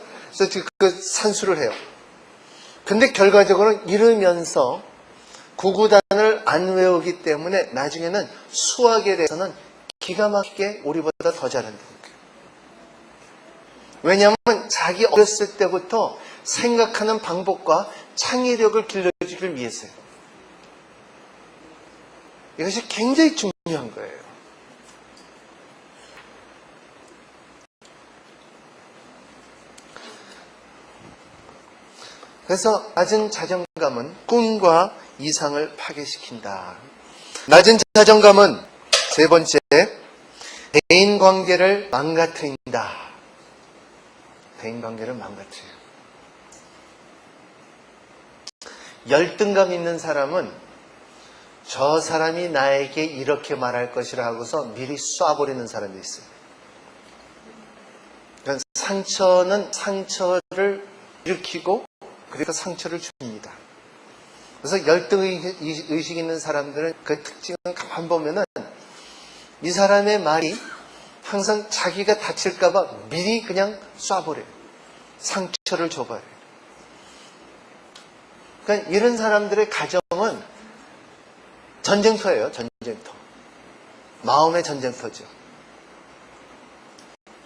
Speaker 1: 그 산수를 해요. 근데 결과적으로는 이러면서 구구단을 안 외우기 때문에 나중에는 수학에 대해서는 기가 막히게 우리보다 더 잘한다는 거예요. 왜냐하면 자기 어렸을 때부터 생각하는 방법과 창의력을 길러주기 위해서요. 이것이 굉장히 중요한 거예요. 그래서 낮은 자존감은 꿈과 이상을 파괴시킨다. 낮은 자존감은 세 번째, 대인관계를 망가뜨린다. 대인관계를 망가뜨려요. 열등감 있는 사람은 저 사람이 나에게 이렇게 말할 것이라 하고서 미리 쏴버리는 사람이 있어요. 그러니까 상처는 상처를 일으키고 그러니까 상처를 줍니다. 그래서 열등의식 있는 사람들은 그 특징을 가만 보면은 이 사람의 말이 항상 자기가 다칠까봐 미리 그냥 쏴버려요. 상처를 줘버려요. 그러니까 이런 사람들의 가정은 전쟁터예요. 전쟁터. 마음의 전쟁터죠.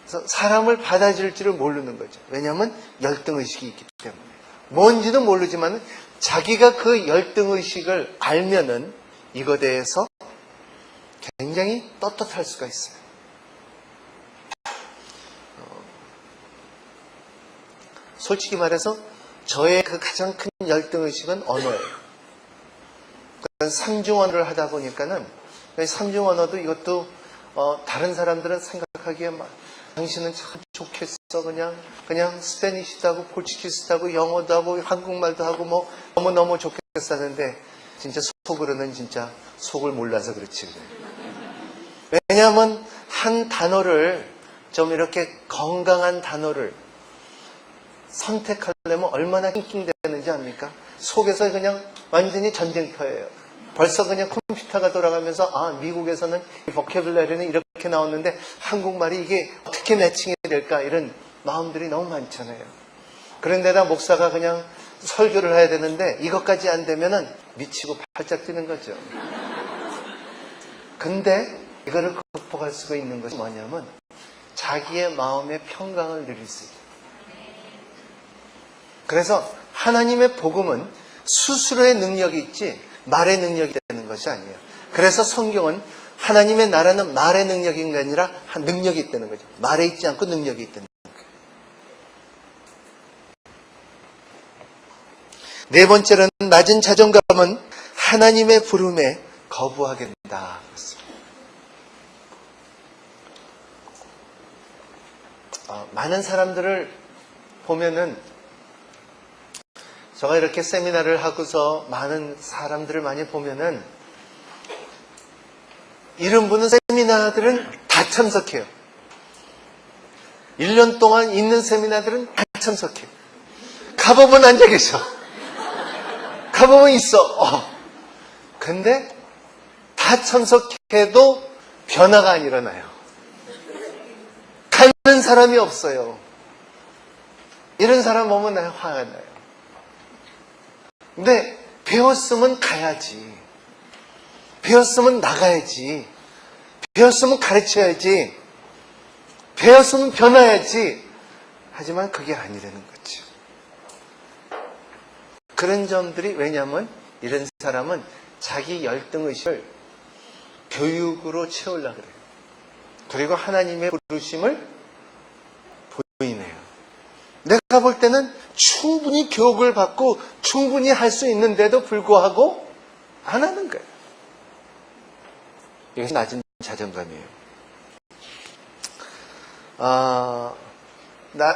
Speaker 1: 그래서 사람을 받아줄 줄을 모르는 거죠. 왜냐하면 열등의식이 있기 때문에. 뭔지도 모르지만 자기가 그 열등의식을 알면은 이거에 대해서 굉장히 떳떳할 수가 있어요. 솔직히 말해서 저의 그 가장 큰 열등의식은 언어예요. 삼중언어를 하다 보니까는 삼중언어도 이것도 다른 사람들은 생각하기에 막 당신은 참 좋겠어. 그냥 스페니쉬도 하고 포르투기스도 하고 영어도 하고 한국말도 하고 뭐 너무너무 좋겠어 하는데 진짜 속으로는 진짜 속을 몰라서 그렇지. 왜냐하면 한 단어를 좀 이렇게 건강한 단어를 선택하려면 얼마나 낑낑대는지 압니까? 속에서 그냥 완전히 전쟁터예요. 벌써 그냥 컴퓨터가 돌아가면서 미국에서는 보캐블러리는 이렇게 나오는데 한국말이 이게 어떻게 매칭이 될까 이런 마음들이 너무 많잖아요. 그런데다 목사가 그냥 설교를 해야 되는데 이것까지 안 되면은 미치고 팔짝 뛰는 거죠. 근데 이거를 극복할 수가 있는 것이 뭐냐면 자기의 마음의 평강을 누릴 수 있어요. 그래서 하나님의 복음은 스스로의 능력이 있지 말의 능력이 되는 것이 아니에요. 그래서 성경은 하나님의 나라는 말의 능력인 게 아니라 능력이 있다는 거죠. 말에 있지 않고 능력이 있다는 거예요. 네 번째로는 낮은 자존감은 하나님의 부름에 거부하게 된다. 많은 사람들을 보면은 제가 이렇게 세미나를 하고서 많은 사람들을 많이 보면은 이런 분은 세미나들은 다 참석해요. 1년 동안 있는 세미나들은 다 참석해요. 가보면 앉아 계셔. 가보면 있어. 근데 다 참석해도 변화가 안 일어나요. 가는 사람이 없어요. 이런 사람 보면 화가 나요. 근데 배웠으면 가야지. 배웠으면 나가야지. 배웠으면 가르쳐야지. 배웠으면 변화야지. 하지만 그게 아니라는 거죠. 그런 점들이, 왜냐하면 이런 사람은 자기 열등의식을 교육으로 채우려고 그래요. 그리고 하나님의 부르심을 보이네요. 내가 볼 때는 충분히 교육을 받고 충분히 할 수 있는데도 불구하고 안 하는 거예요. 이것이 낮은 자존감이에요.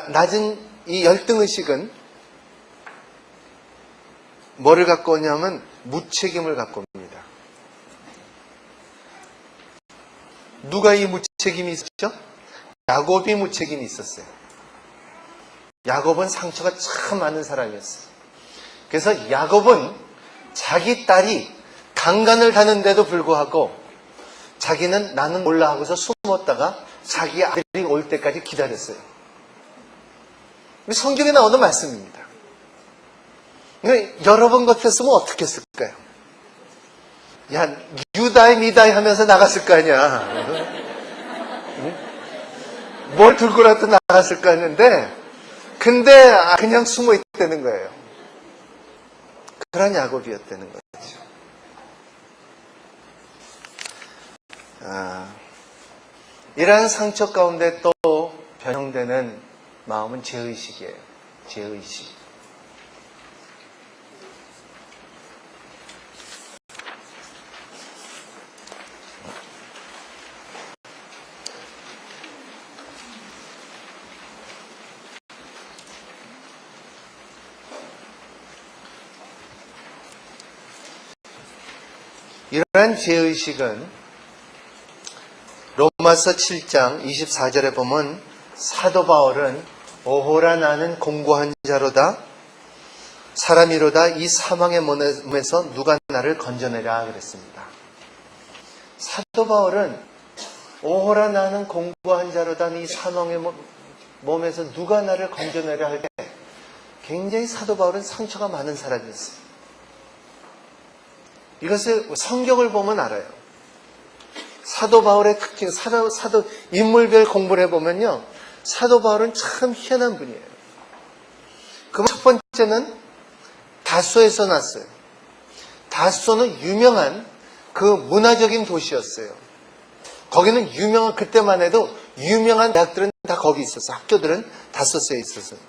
Speaker 1: 낮은 이 열등의식은 뭐를 갖고 오냐면 무책임을 갖고 옵니다. 누가 이 무책임이 있었죠? 야곱이 무책임이 있었어요. 야곱은 상처가 참 많은 사람이었어요. 그래서 야곱은 자기 딸이 강간을 하는데도 불구하고 자기는 나는 몰라 하고서 숨었다가 자기 아들이 올 때까지 기다렸어요. 성경에 나오는 말씀입니다. 여러 번 같았으면 어떻게 했을까요? 야, 유다이 미다이 하면서 나갔을 거 아니야. 뭘 들고라도 나갔을 거 아닌데, 근데 그냥 숨어 있다는 거예요. 그런 야곱이었다는 거죠. 이러한 상처 가운데 또 변형되는 마음은 죄의식이에요. 죄의식. 이러한 죄의식은 로마서 7장 24절에 보면 사도 바울은 오호라 나는 공고한 자로다 사람이로다 이 사망의 몸에서 누가 나를 건져내랴 그랬습니다. 사도 바울은 오호라 나는 공고한 자로다 이 사망의 몸에서 누가 나를 건져내랴 할 때 굉장히 사도 바울은 상처가 많은 사람이었어요. 이것을 성경을 보면 알아요. 사도 바울의 특징, 사도 인물별 공부를 해보면요. 사도 바울은 참 희한한 분이에요. 그 첫 번째는 다소에서 났어요. 다소는 유명한 그 문화적인 도시였어요. 거기는 유명한, 그때만 해도 유명한 대학들은 다 거기 있었어요. 학교들은 다소스에 있었어요.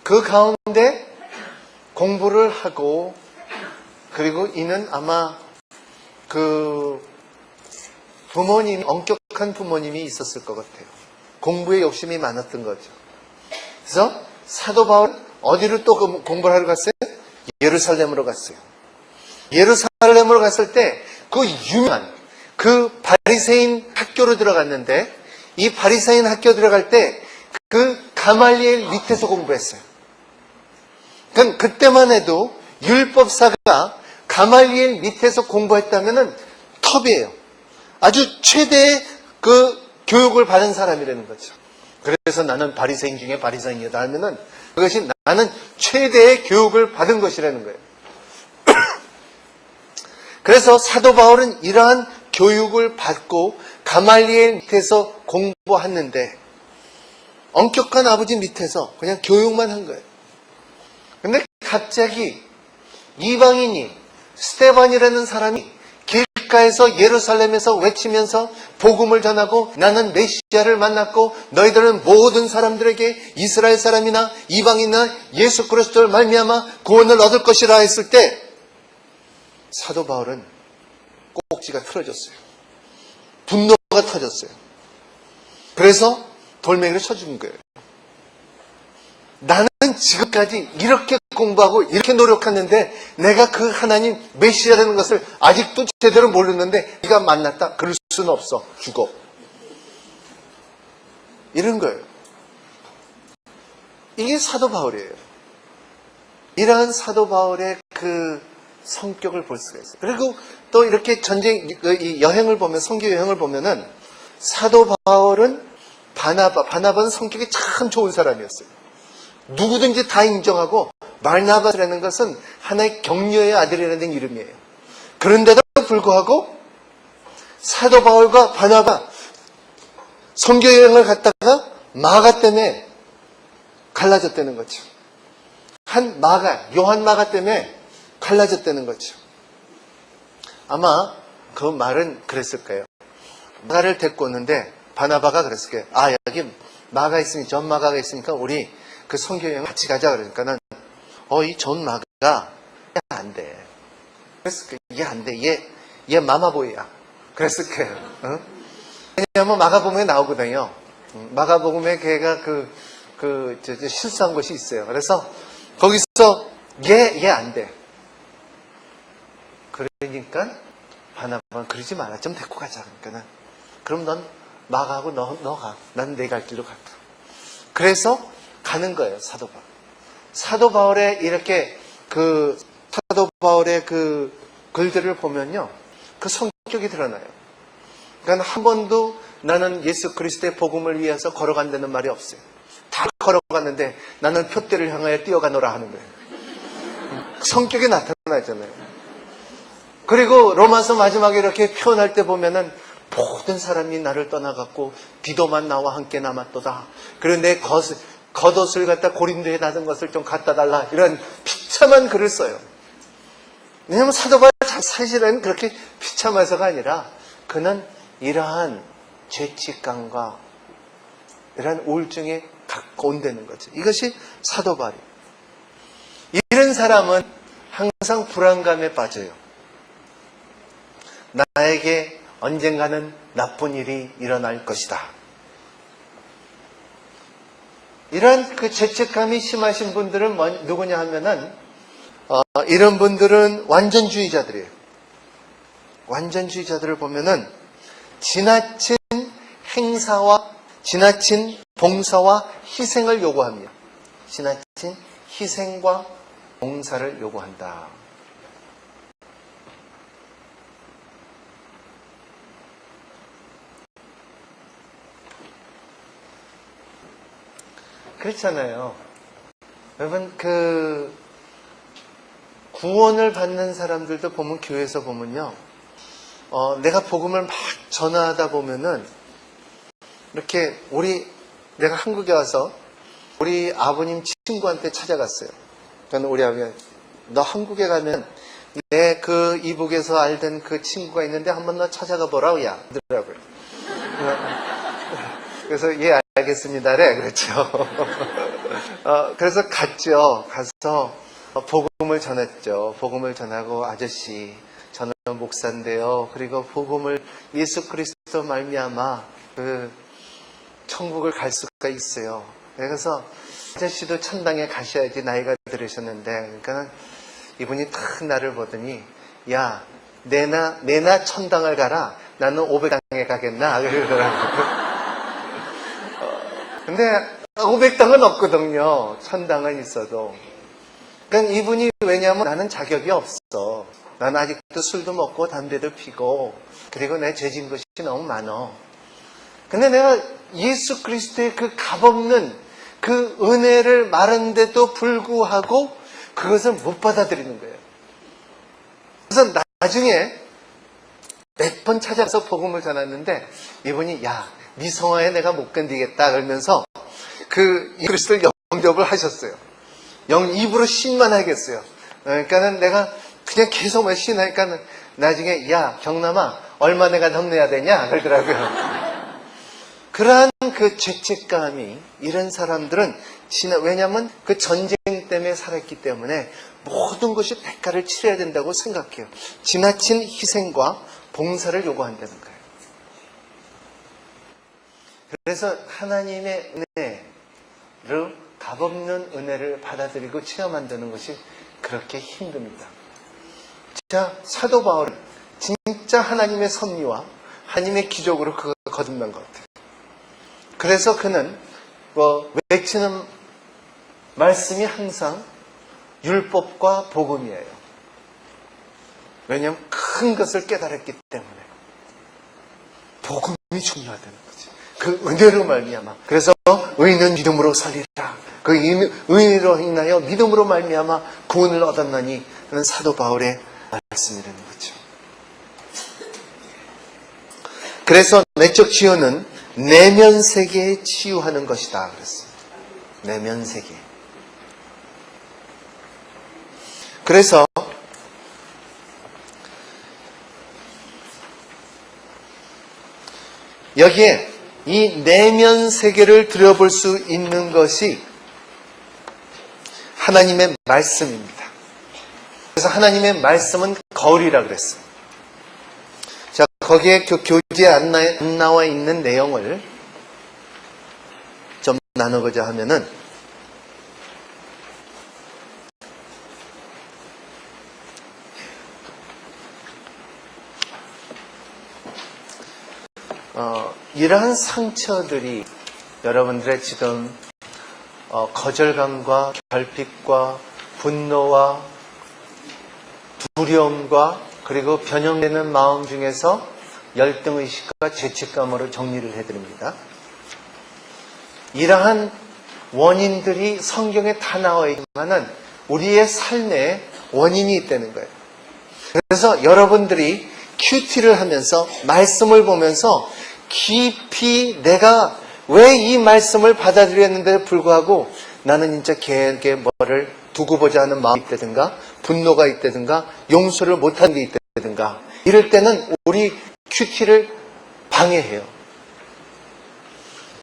Speaker 1: 그 가운데 공부를 하고 그리고 이는 아마 그 엄격한 부모님이 있었을 것 같아요. 공부에 욕심이 많았던 거죠. 그래서 사도 바울은 어디로 또 공부를 하러 갔어요? 예루살렘으로 갔어요. 예루살렘으로 갔을 때 그 유명한 그 바리새인 학교로 들어갔는데 이 바리새인 학교 들어갈 때 그 가말리엘 밑에서 공부했어요. 그러니까 그때만 해도 율법사가 가말리엘 밑에서 공부했다면은 톱이에요. 아주 최대의 그 교육을 받은 사람이라는 거죠. 그래서 나는 바리새인 중에 바리새인이다 하면은 그것이 나는 최대의 교육을 받은 것이라는 거예요. 그래서 사도 바울은 이러한 교육을 받고 가말리엘 밑에서 공부했는데 엄격한 아버지 밑에서 그냥 교육만 한 거예요. 근데 갑자기 이방인이 스데반이라는 사람이 길가에서 예루살렘에서 외치면서 복음을 전하고 나는 메시아를 만났고 너희들은 모든 사람들에게 이스라엘 사람이나 이방인이나 예수 그리스도를 말미암아 구원을 얻을 것이라 했을 때 사도 바울은 꼭지가 틀어졌어요. 분노가 터졌어요. 그래서 돌멩이를 쳐 죽은 거예요. 나는 지금까지 이렇게 공부하고 이렇게 노력했는데 내가 그 하나님 메시아라는 것을 아직도 제대로 모르는데 네가 만났다? 그럴 수는 없어. 죽어. 이런 거예요. 이게 사도 바울이에요. 이러한 사도 바울의 그 성격을 볼 수가 있어요. 그리고 또 이렇게 이 여행을 보면, 선교 여행을 보면은 사도 바울은 바나바는 성격이 참 좋은 사람이었어요. 누구든지 다 인정하고 바나바라는 것은 하나의 격려의 아들이라는 이름이에요. 그런데도 불구하고 사도 바울과 바나바 선교 여행을 갔다가 마가 때문에 갈라졌다는 거죠. 한 마가, 요한 마가 때문에 갈라졌다는 거죠. 아마 그 말은 그랬을 거예요. 마가를 데리고 오는데 바나바가 그랬을 거예요. 아, 여기 마가 있으니, 전 마가가 있으니까 우리 그 선교 여행 같이 가자. 그러니까는 이 전 마가 안 돼. 그랬을 거예요. 이게 안 돼. 얘 마마보이야. 그랬을 거예요. 응? 왜냐하면 마가복음에 나오거든요. 마가복음에 걔가 실수한 것이 있어요. 그래서 거기서 얘 안 돼. 그러니까 바나바는 그러지 마라. 좀 데리고 가자. 그러니까는 그럼 넌 마가하고 너 가. 난 내 갈 길로 갈게. 그래서 가는 거예요. 사도 바울. 사도 바울의 이렇게 사도 바울의 그 글들을 보면요, 그 성격이 드러나요. 그러니까 한 번도 나는 예수 그리스도의 복음을 위해서 걸어간다는 말이 없어요. 다 걸어갔는데 나는 표대를 향하여 뛰어가노라 하는 거예요. 성격이 나타나잖아요. 그리고 로마서 마지막에 이렇게 표현할 때 보면은 모든 사람이 나를 떠나갔고 디도만 나와 함께 남았도다. 그리고 내 겉옷을 갖다 고린도에 놔둔 것을 좀 갖다 달라. 이런 비참한 글을 써요. 왜냐하면 사도 바울 사실은 그렇게 비참해서가 아니라 그는 이러한 죄책감과 이러한 우울증에 갖고 온다는 거죠. 이것이 사도 바울이에요. 이런 사람은 항상 불안감에 빠져요. 나에게 언젠가는 나쁜 일이 일어날 것이다. 이런 그 죄책감이 심하신 분들은 누구냐 하면은 이런 분들은 완전주의자들이에요. 완전주의자들을 보면은 지나친 행사와 지나친 봉사와 희생을 요구합니다. 지나친 희생과 봉사를 요구한다. 그렇잖아요. 여러분, 구원을 받는 사람들도 보면, 교회에서 보면요, 내가 복음을 막 전하다 보면은, 이렇게 내가 한국에 와서 우리 아버님 친구한테 찾아갔어요. 저는 우리 아버지가, 너 한국에 가면 내 그 이북에서 알던 그 친구가 있는데 한번 너 찾아가 보라고, 야. 그러더라고요. 그래서 예, 알겠습니다래. 그렇죠. 그래서 갔죠. 가서 복음을 전했죠. 복음을 전하고, 아저씨, 저는 목사인데요. 그리고 복음을 예수 그리스도 말미암아 천국을 갈 수가 있어요. 그래서 아저씨도 천당에 가셔야지, 나이가 들으셨는데. 그러니까 이분이 딱 나를 보더니, 야, 내나 천당을 가라. 나는 500당에 가겠나? 그러더라고요. 근데 500당은 없거든요. 1000당은 있어도. 그러니까 이분이, 왜냐하면 나는 자격이 없어. 나는 아직도 술도 먹고 담배도 피고, 그리고 내 죄진 것이 너무 많어. 근데 내가 예수 그리스도의 그 값없는 그 은혜를 말하는데도 불구하고 그것을 못 받아들이는 거예요. 그래서 나중에 몇 번 찾아서 복음을 전했는데 이분이, 야, 네 성화에 내가 못 견디겠다 그러면서 그리스도를 영접을 하셨어요. 입으로 신만 하겠어요. 그러니까는 내가 그냥 계속 신하니까 나중에, 야, 경남아, 얼마 내가 돈 내야 되냐? 그러더라고요. 그러한 그 죄책감이, 이런 사람들은 왜냐하면 그 전쟁 때문에 살았기 때문에 모든 것이 대가를 치러야 된다고 생각해요. 지나친 희생과 봉사를 요구한다는 거예요. 그래서 하나님의 은혜를, 값없는 은혜를 받아들이고 체험한다는 것이 그렇게 힘듭니다. 자, 사도 바울은 진짜 하나님의 섭리와 하나님의 기적으로 그걸 거듭난 것 같아요. 그래서 그는 외치는 말씀이 항상 율법과 복음이에요. 왜냐하면 큰 것을 깨달았기 때문에 복음이 중요하다는 거지. 그 은혜로 말미암아. 그래서 의인은 믿음으로 살리라. 그 의로 인하여 믿음으로 말미암아 구원을 얻었나니 하는 사도 바울의 말씀이라는 거죠. 그래서 내적 치유는 내면 세계에 치유하는 것이다 그랬습니다. 내면 세계. 그래서 여기에 이 내면 세계를 들여볼 수 있는 것이 하나님의 말씀입니다. 그래서 하나님의 말씀은 거울이라 그랬어요. 자, 거기에 그 교재에 안 나와 있는 내용을 좀 나누고자 하면은, 이러한 상처들이 여러분들의 지금 거절감과 결핍과 분노와 두려움과 그리고 변형되는 마음 중에서 열등의식과 죄책감으로 정리를 해드립니다. 이러한 원인들이 성경에 다 나와 있지만은 우리의 삶에 원인이 있다는 거예요. 그래서 여러분들이 큐티를 하면서 말씀을 보면서 깊이 내가 왜 이 말씀을 받아들였는데도 불구하고 나는 진짜 걔에게 뭐를 두고 보자 하는 마음이 있다든가 분노가 있다든가 용서를 못한 게 있다든가 이럴 때는 우리 큐티를 방해해요.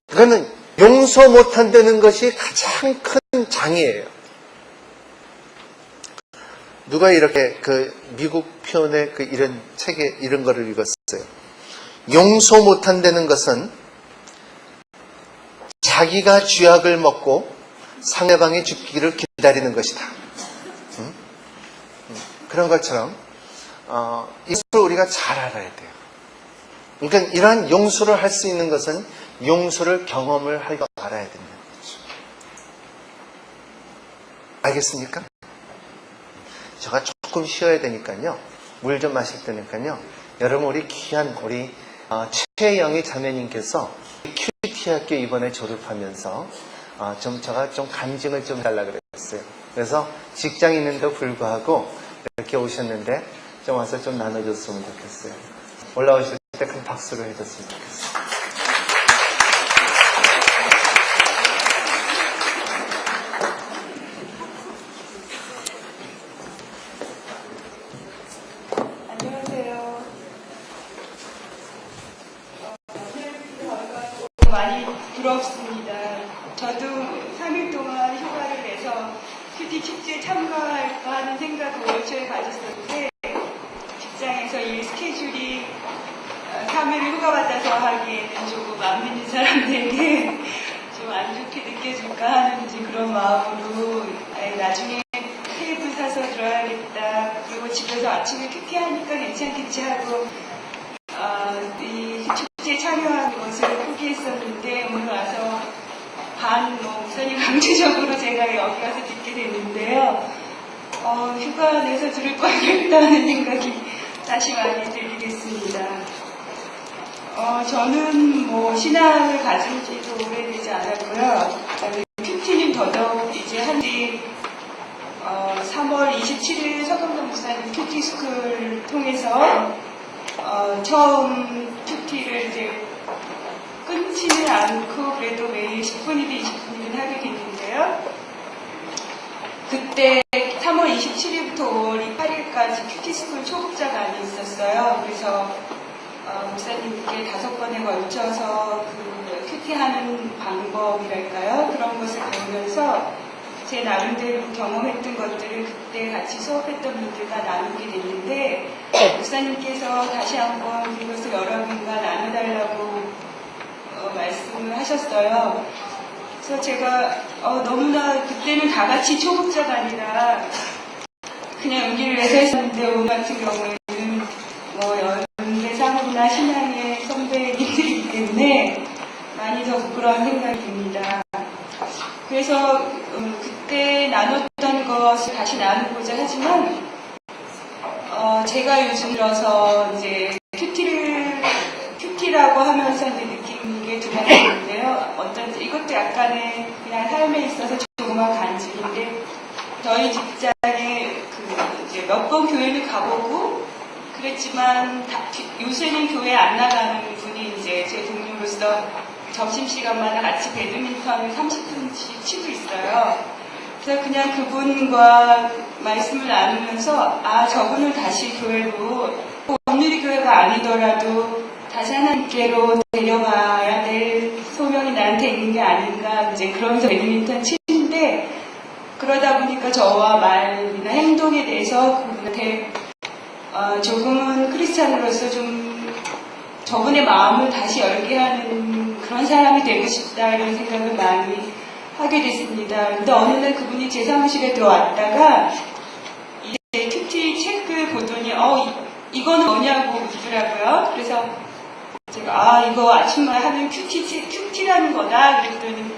Speaker 1: 그거는 용서 못한다는 것이 가장 큰 장애예요. 누가 이렇게 그 미국 표현의 그 이런 책에 이런 거를 읽었어요. 용서 못한다는 것은 자기가 쥐약을 먹고 상대방이 죽기를 기다리는 것이다. 그런 것처럼 이것을 우리가 잘 알아야 돼요. 그러니까 이러한 용서를 할 수 있는 것은 용서를 경험을 할 줄 알아야 된다는 거죠. 알겠습니까? 제가 조금 쉬어야 되니까요. 물 좀 마실 테니까요. 여러분 우리 귀한 우리 최영희 자매님께서 큐티학교 이번에 졸업하면서 제가 좀 간증을 좀 달라고 그랬어요. 그래서 직장인인데도 불구하고 이렇게 오셨는데 좀 와서 좀 나눠줬으면 좋겠어요. 올라오실 때 큰 박수를 해줬으면 좋겠어요.
Speaker 2: 안녕하세요. 많이 부럽습니다. 저도 3일 동안 휴가를 내서 큐티 축제에 참가할까 하는 생각을 올 초에 가졌었는데 직장에서 이 스케줄이 3일 휴가 받아서 하기에는 조금 안 믿는 사람들에게 좀 안 좋게 느껴질까 하는 이제 그런 마음으로 나중에 테이블 사서 들어야겠다. 그리고 집에서 아침에 큐티 하니까 괜찮겠지 하고 이 축제에 참여하는 것을 포기했었는데 오늘 와서 목사님 강제적으로 제가 여기 와서 듣게 됐는데요. 휴가 내서 들을 걸 그랬다는 생각이 다시 많이 들게 됐습니다. 저는 신앙을 가진 지도 오래되지 않았고요. 큐티는 더더욱 이제 한지 3월 27일 서경동 목사님 큐티 스쿨을 통해서 처음 큐티를 이제 끊지는 않고 그래도 매일 10분이든 20분이든 하게 됐는데요. 그때 3월 27일부터 5월 8일까지 큐티 스쿨 초급자반이 있었어요. 그래서 목사님께 5번에 걸쳐서 그 큐티하는 방법이랄까요? 그런 것을 배우면서 제 나름대로 경험했던 것들을 그때 같이 수업했던 분들과 나누게 됐는데 목사님께서 다시 한번 그것을 여러분과 나눠달라고 말씀을 하셨어요. 그래서 제가 너무나 그때는 다 같이 초급자가 아니라 그냥 용기를 내서 했었는데 오늘 같은 경우에는 연대상으로나 신앙의 선배님들이기 때문에 많이 더 부끄러운 생각이 듭니다. 그래서 그때 나눴던 것을 다시 나누고자 하지만 제가 요즘 들어서 이제 큐티라고 하면서 이제 느끼는 게 두 가지 있는데요. 이것도 약간의 그냥 삶에 있어서 조그만 간증인데 저희 직장에 이제 몇 번 교회를 가보고 그랬지만 요새는 교회 안 나가는 분이 이제 제 동료로서 점심시간마다 같이 배드민턴을 30분씩 치고 있어요. 그래서 그냥 그분과 말씀을 나누면서 저분을 다시 교회로 온누리 교회가 아니더라도 다시 하나님께로 데려가야 될 소명이 나한테 있는 게 아닌가 이제 그러면서 배드민턴 치는데 그러다 보니까 저와 말이나 행동에 대해서 그분한테 조금은 크리스찬으로서 좀 저분의 마음을 다시 열게 하는 그런 사람이 되고 싶다 이런 생각을 많이 하게 됐습니다. 근데 어느 날 그분이 제 사무실에 들어왔다가 이제 큐티 책을 보더니 이거는 뭐냐고 묻더라고요. 그래서 제가 이거 아침마다 하는 큐티라는 거다 그랬더니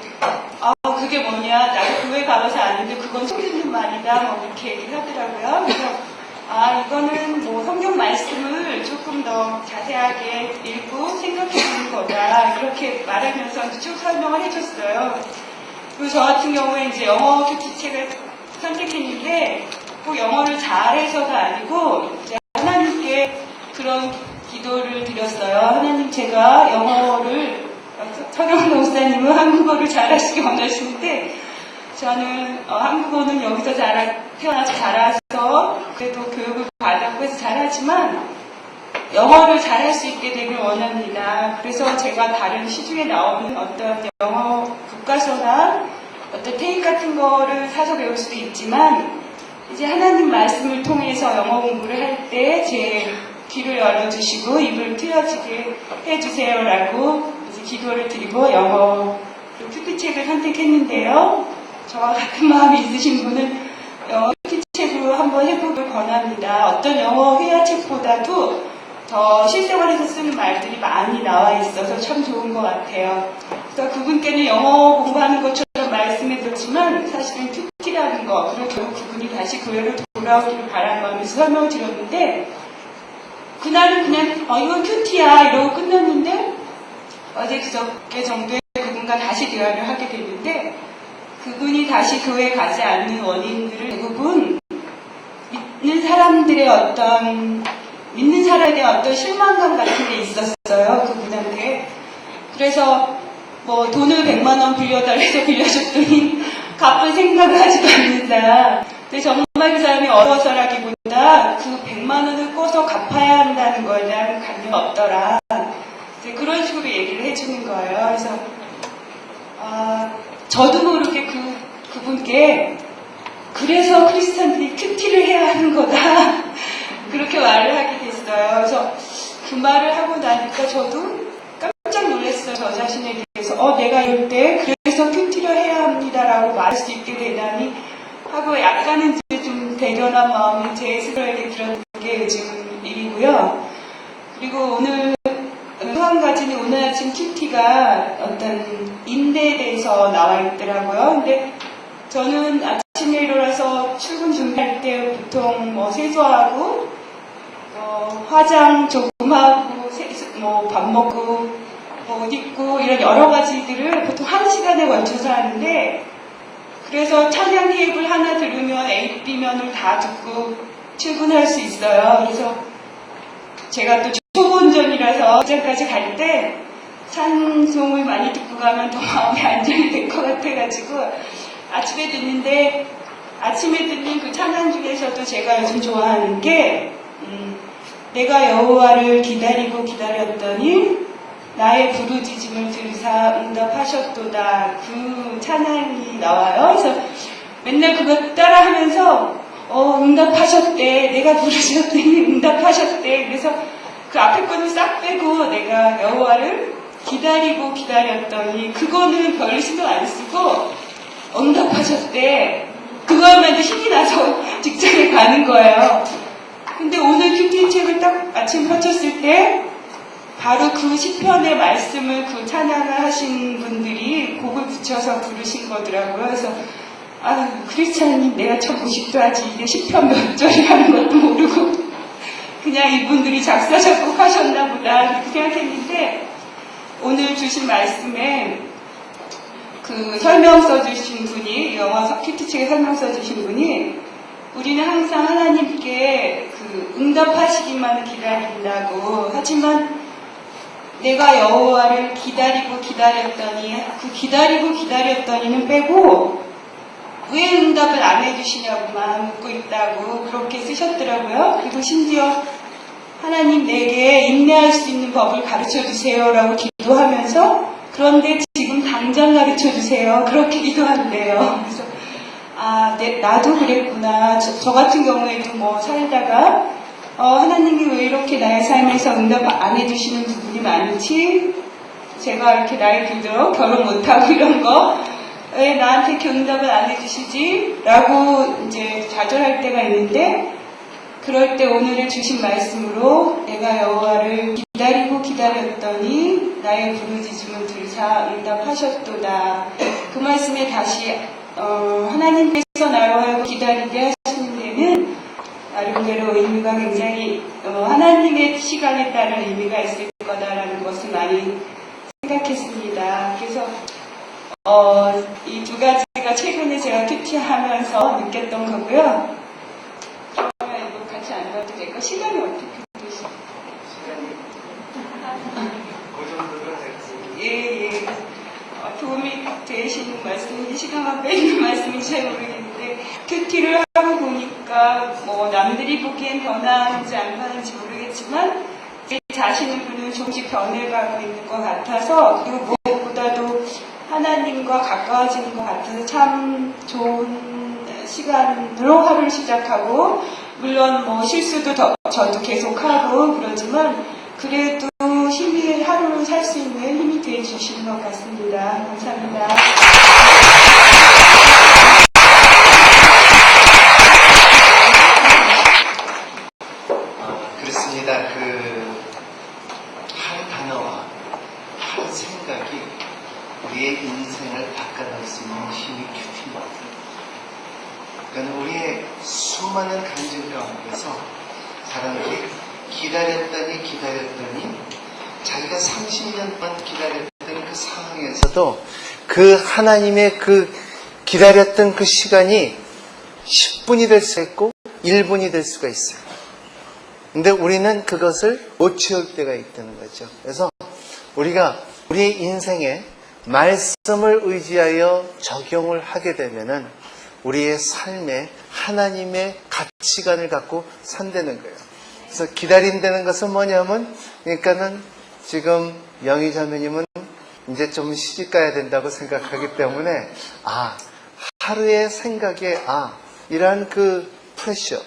Speaker 2: 그게 뭐냐 나도 교회 가봐서 아는데 그건 속이는 말이다 뭐 이렇게 얘기를 하더라고요. 그래서 이거는 뭐 성경 말씀을 조금 더 자세하게 읽고 생각해보는 거다 이렇게 말하면서 쭉 설명을 해줬어요. 그리고 저 같은 경우에 이제 영어 큐티 책을 선택했는데 꼭 영어를 잘해서가 아니고 이제 하나님께 그런 기도를 드렸어요. 하나님 제가 영어를 서경도 목사님은 한국어를 잘하시기 원하시는데 저는 한국어는 여기서 태어나서 자라서 그래도 교육을 받았고 해서 잘하지만 영어를 잘할 수 있게 되길 원합니다. 그래서 제가 다른 시중에 나오는 어떤 영어 교과서나 어떤 테이프 같은 거를 사서 배울 수도 있지만 이제 하나님 말씀을 통해서 영어 공부를 할 때 제 귀를 열어주시고 입을 트여지게 해주세요라고 이제 기도를 드리고 영어 큐티책을 선택했는데요. 저와 같은 마음이 있으신 분은 영어 큐티책으로 한번 해보길 권합니다. 어떤 영어 회화책보다도 더 실생활에서 쓰는 말들이 많이 나와 있어서 참 좋은 것 같아요. 그래서 그분께는 영어 공부하는 것처럼 말씀해줬지만 사실은 큐티라는 거 그리고 결국 그분이 다시 교회로 돌아오기를 바라는 마음에서 설명을 드렸는데 그날은 그냥 이건 큐티야 이러고 끝났는데 어제 그저께 정도에 그분과 다시 대화를 하게 됐는데 그분이 다시 교회에 가지 않는 원인들을 대부분 믿는 사람에 대한 어떤 실망감 같은 게 있었어요. 그분한테. 그래서 뭐 돈을 100만 원 빌려달래서 빌려줬더니 갚을 생각을 하지도 않는다. 근데 정말 그 사람이 어려워서라기보다 그 100만 원을 꿔서 갚아야 한다는 거에 대한 관념이 없더라. 그런 식으로 얘기를 해주는 거예요. 그래서 저도 모르게 그분께 그래서 크리스찬들이 큐티를 해야 하는 거다. 그렇게 말을 하게 됐어요. 그래서 그 말을 하고 나니까 저도 깜짝 놀랐어요. 저 자신에 대해서. 내가 이럴 때 그래서 큐티를 해야 합니다라고 말할 수 있게 되다니 하고 약간은 이제 좀 대견한 마음이 제 스스로에게 들었던 게 요즘 일이고요. 그리고 오늘 또 한 가지는 오늘 아침 큐티가 어떤 인내에 대해서 나와 있더라고요. 근데 저는 아침에 일어나서 출근 준비할 때 보통 뭐 세수하고 화장 조금 하고 밥 먹고 옷 입고 이런 여러 가지들을 보통 1시간에 걸쳐서 하는데 그래서 찬양 테이블 하나 들으면 A, B면을 다 듣고 출근할 수 있어요. 그래서 제가 또 초보 운전이라서 직장까지 갈 때 찬송을 많이 듣고 가면 더 마음이 안정이 될 것 같아가지고 아침에 듣는데 아침에 듣는 그 찬양 중에서도 제가 요즘 좋아하는 게 내가 여호와를 기다리고 기다렸더니 나의 부르짖음을 들으사 응답하셨도다. 그 찬양이 나와요. 그래서 맨날 그거 따라하면서 응답하셨대. 내가 부르셨더니 응답하셨대. 그래서 그 앞에 거는 싹 빼고 내가 여호와를 기다리고 기다렸더니 그거는 별 신경 안 쓰고 응답하셨대. 그거만 힘이 나서 직장에 가는 거예요. 근데 오늘 큐티 책을 딱 아침 펼쳤을 때 바로 그 시편의 말씀을 그 찬양을 하신 분들이 곡을 붙여서 부르신 거더라고요. 그래서 크리스찬님 내가 참 무식도 하지 이게 시편 몇 절이라는 것도 모르고 그냥 이분들이 작사 작곡하셨나 보다 그렇게 생각했는데 오늘 주신 말씀에 그 설명 써주신 분이, 영어 큐티책에 설명 써주신 분이, 우리는 항상 하나님께 그 응답하시기만을 기다린다고. 하지만 내가 여호와를 기다리고 기다렸더니, 그 기다리고 기다렸더니는 빼고 왜 응답을 안 해주시냐고만 묻고 있다고 그렇게 쓰셨더라고요. 그리고 심지어 하나님 내게 인내할 수 있는 법을 가르쳐주세요라고 기도하면서, 그런데 지금 당장 가르쳐주세요, 그렇게 기도한대요. 그래서 나도 그랬구나. 저 같은 경우에도 뭐 살다가 하나님이 왜 이렇게 나의 삶에서 응답 안 해주시는 부분이 많지? 제가 이렇게 나이 들도록 결혼 못하고 이런 거 왜 나한테 이렇게 응답을 안 해주시지? 라고 이제 좌절할 때가 있는데, 그럴 때 오늘의 주신 말씀으로 내가 여호와를 기다리고 기다렸더니 나의 부르짖음을 들으사 응답하셨도다. 그 말씀에 다시 하나님께서 나로 하여금 기다리게 하시는 데는 나름대로 의미가 굉장히 하나님의 시간에 따른 의미가 있을 거다라는 것을 많이 생각했습니다. 그래서 이 두 가지가 최근에 제가 큐티하면서 느꼈던 거고요. 그러면 이거 같이 안 봐도 될까? 시간이 어떻게 되시죠?
Speaker 1: 그 정도로 됐지.
Speaker 2: 예. 도움이 되시는 말씀인지 시간만 빼는 말씀인지 잘 모르겠는데, 큐티를 하고 보니까 뭐 남들이 보기엔 변하는지 안 변하는지 모르겠지만 제 자신은 조금씩 변해가고 있는 것 같아서, 그리고 무엇보다도 하나님과 가까워지는 것 같아서 참 좋은 시간으로 하루를 시작하고, 물론 뭐 실수도 저도 계속하고 그러지만 그래도 힘이 하루를 살 수 있는 힘이 되어 주시는 것 같습니다. 감사합니다.
Speaker 1: 그렇습니다. 한 단어와 한 생각이 우리의 인생을 바꿔놓을 수 있는 힘이 큐티인 것 같아요. 그러니까 우리의 수많은 간증 가운데서 사람들이 기다렸더니 자기가 30년 동안 기다렸던 그 상황에서도 그 하나님의 그 기다렸던 그 시간이 10분이 될 수 있고 1분이 될 수가 있어요. 근데 우리는 그것을 못 채울 때가 있다는 거죠. 그래서 우리가 우리의 인생에 말씀을 의지하여 적용을 하게 되면은 우리의 삶에 하나님의 가치관을 갖고 산다는 거예요. 그래서 기다린다는 것은 뭐냐면, 그러니까는 지금 영희 자매님은 이제 좀 시집 가야 된다고 생각하기 때문에, 하루의 생각에, 이러한 그 프레셔.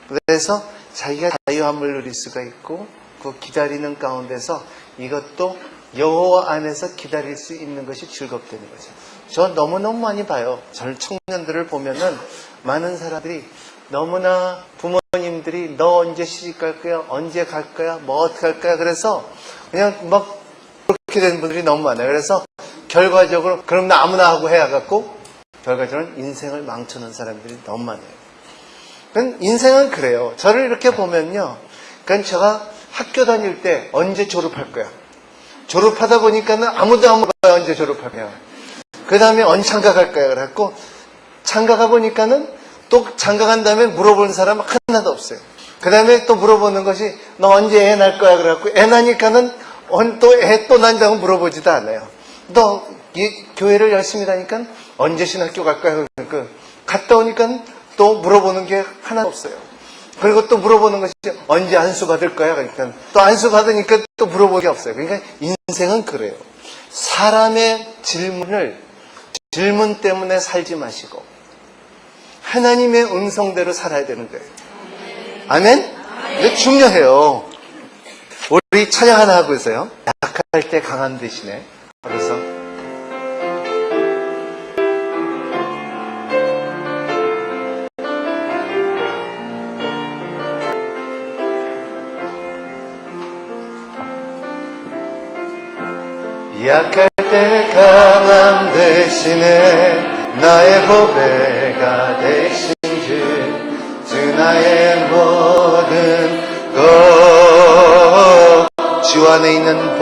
Speaker 1: 그래서 자기가 자유함을 누릴 수가 있고, 그 기다리는 가운데서 이것도 여호와 안에서 기다릴 수 있는 것이 즐겁다는 거죠. 저 너무너무 많이 봐요. 젊은 청년들을 보면은 많은 사람들이 너무나 부모님들이 너 언제 시집 갈 거야? 언제 갈 거야? 뭐 어떻게 할 거야? 그래서 그냥 막 그렇게 된 분들이 너무 많아요. 그래서 결과적으로 그럼 나 아무나 하고 해야겠고 결과적으로 인생을 망쳐놓은 사람들이 너무 많아요. 그러니까 인생은 그래요. 저를 이렇게 보면요. 그러니까 제가 학교 다닐 때 언제 졸업할 거야? 졸업하다 보니까는 아무도 안 물어봐요. 언제 졸업할 거야? 그 다음에 언제 장가갈 거야? 그래갖고 장가가 보니까는 또 장가간 다음에 물어보는 사람 하나도 없어요. 그 다음에 또 물어보는 것이 너 언제 애 낳을 거야? 그래갖고 애 낳으니까는 또 애 또 낳는다고 물어보지도 않아요. 너 교회를 열심히 다니까 언제 신학교 갈 거야? 그러니까 갔다 오니까 또 물어보는 게 하나도 없어요. 그리고 또 물어보는 것이 언제 안수 받을 거야? 그러니까 또 안수 받으니까 또 물어보는 게 없어요. 그러니까 인생은 그래요. 사람의 질문 때문에 살지 마시고 하나님의 음성대로 살아야 되는 거예요. 아멘? 이게 중요해요. 우리 찬양 하나 하고 있어요. 약할 때 강한 대신에. 그래서 약할 때 강함 대신에 나의 보배가 되신 주 나의 모든 것 주 안에 있는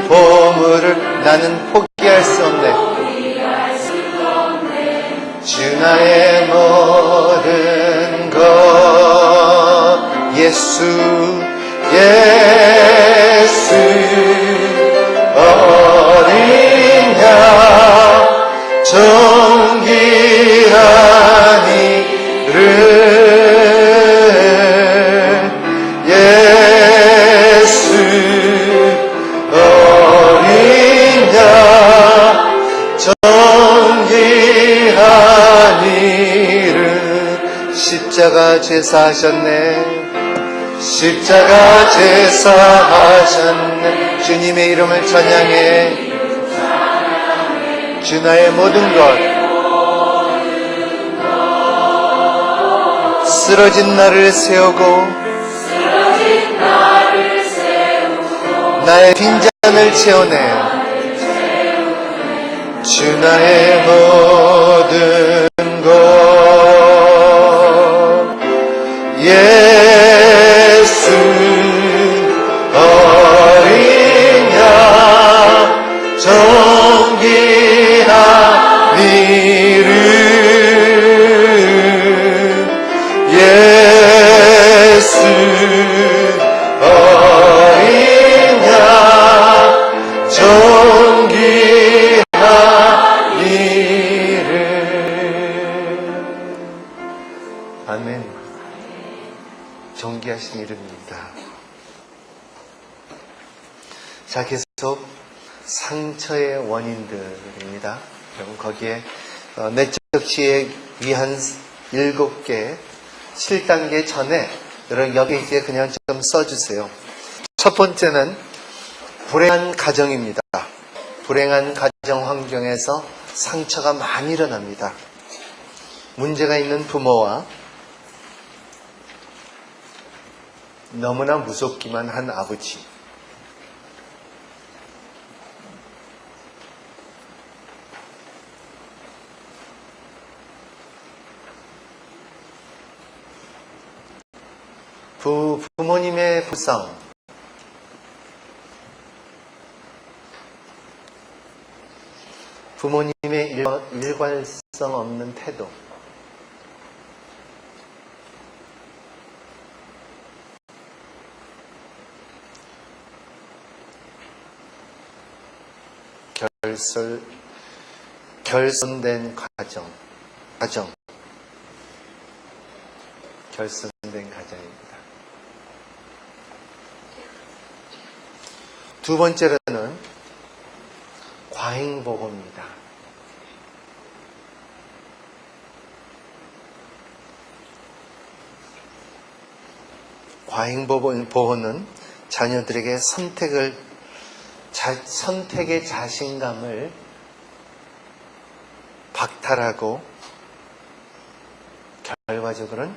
Speaker 1: 보물은 나는 포기할 수 없네. 주 나의 모든 것 예수 예수 어린 양 정귀한 이름 예수 어린 양 정귀한 이름 십자가 제사하셨네. 십자가 제사하셨네. 주님의 이름을 찬양해. 주 나의 모든 것 쓰러진 나를 세우고 나의 빈잔을 채우네. 주 나의 모든 것 예수 어린 양 정귀한 이름 예수 어린 양 정귀한 이름. 아멘. 존귀하신 이름입니다. 자, 계속 상처의 원인들입니다. 여러분 거기에 내적 지혜 위한 7개 7단계 전에 여러분 여기 이제 그냥 좀 써주세요. 첫 번째는 불행한 가정입니다. 불행한 가정 환경에서 상처가 많이 일어납니다. 문제가 있는 부모와 너무나 무섭기만 한 아버지, 부모님의 불쌍, 부모님의 일관성 없는 태도, 결손된 결손된 가정입니다. 두 번째로는 과잉보호입니다. 과잉보호는 자녀들에게 선택의 자신감을 박탈하고 결과적으로는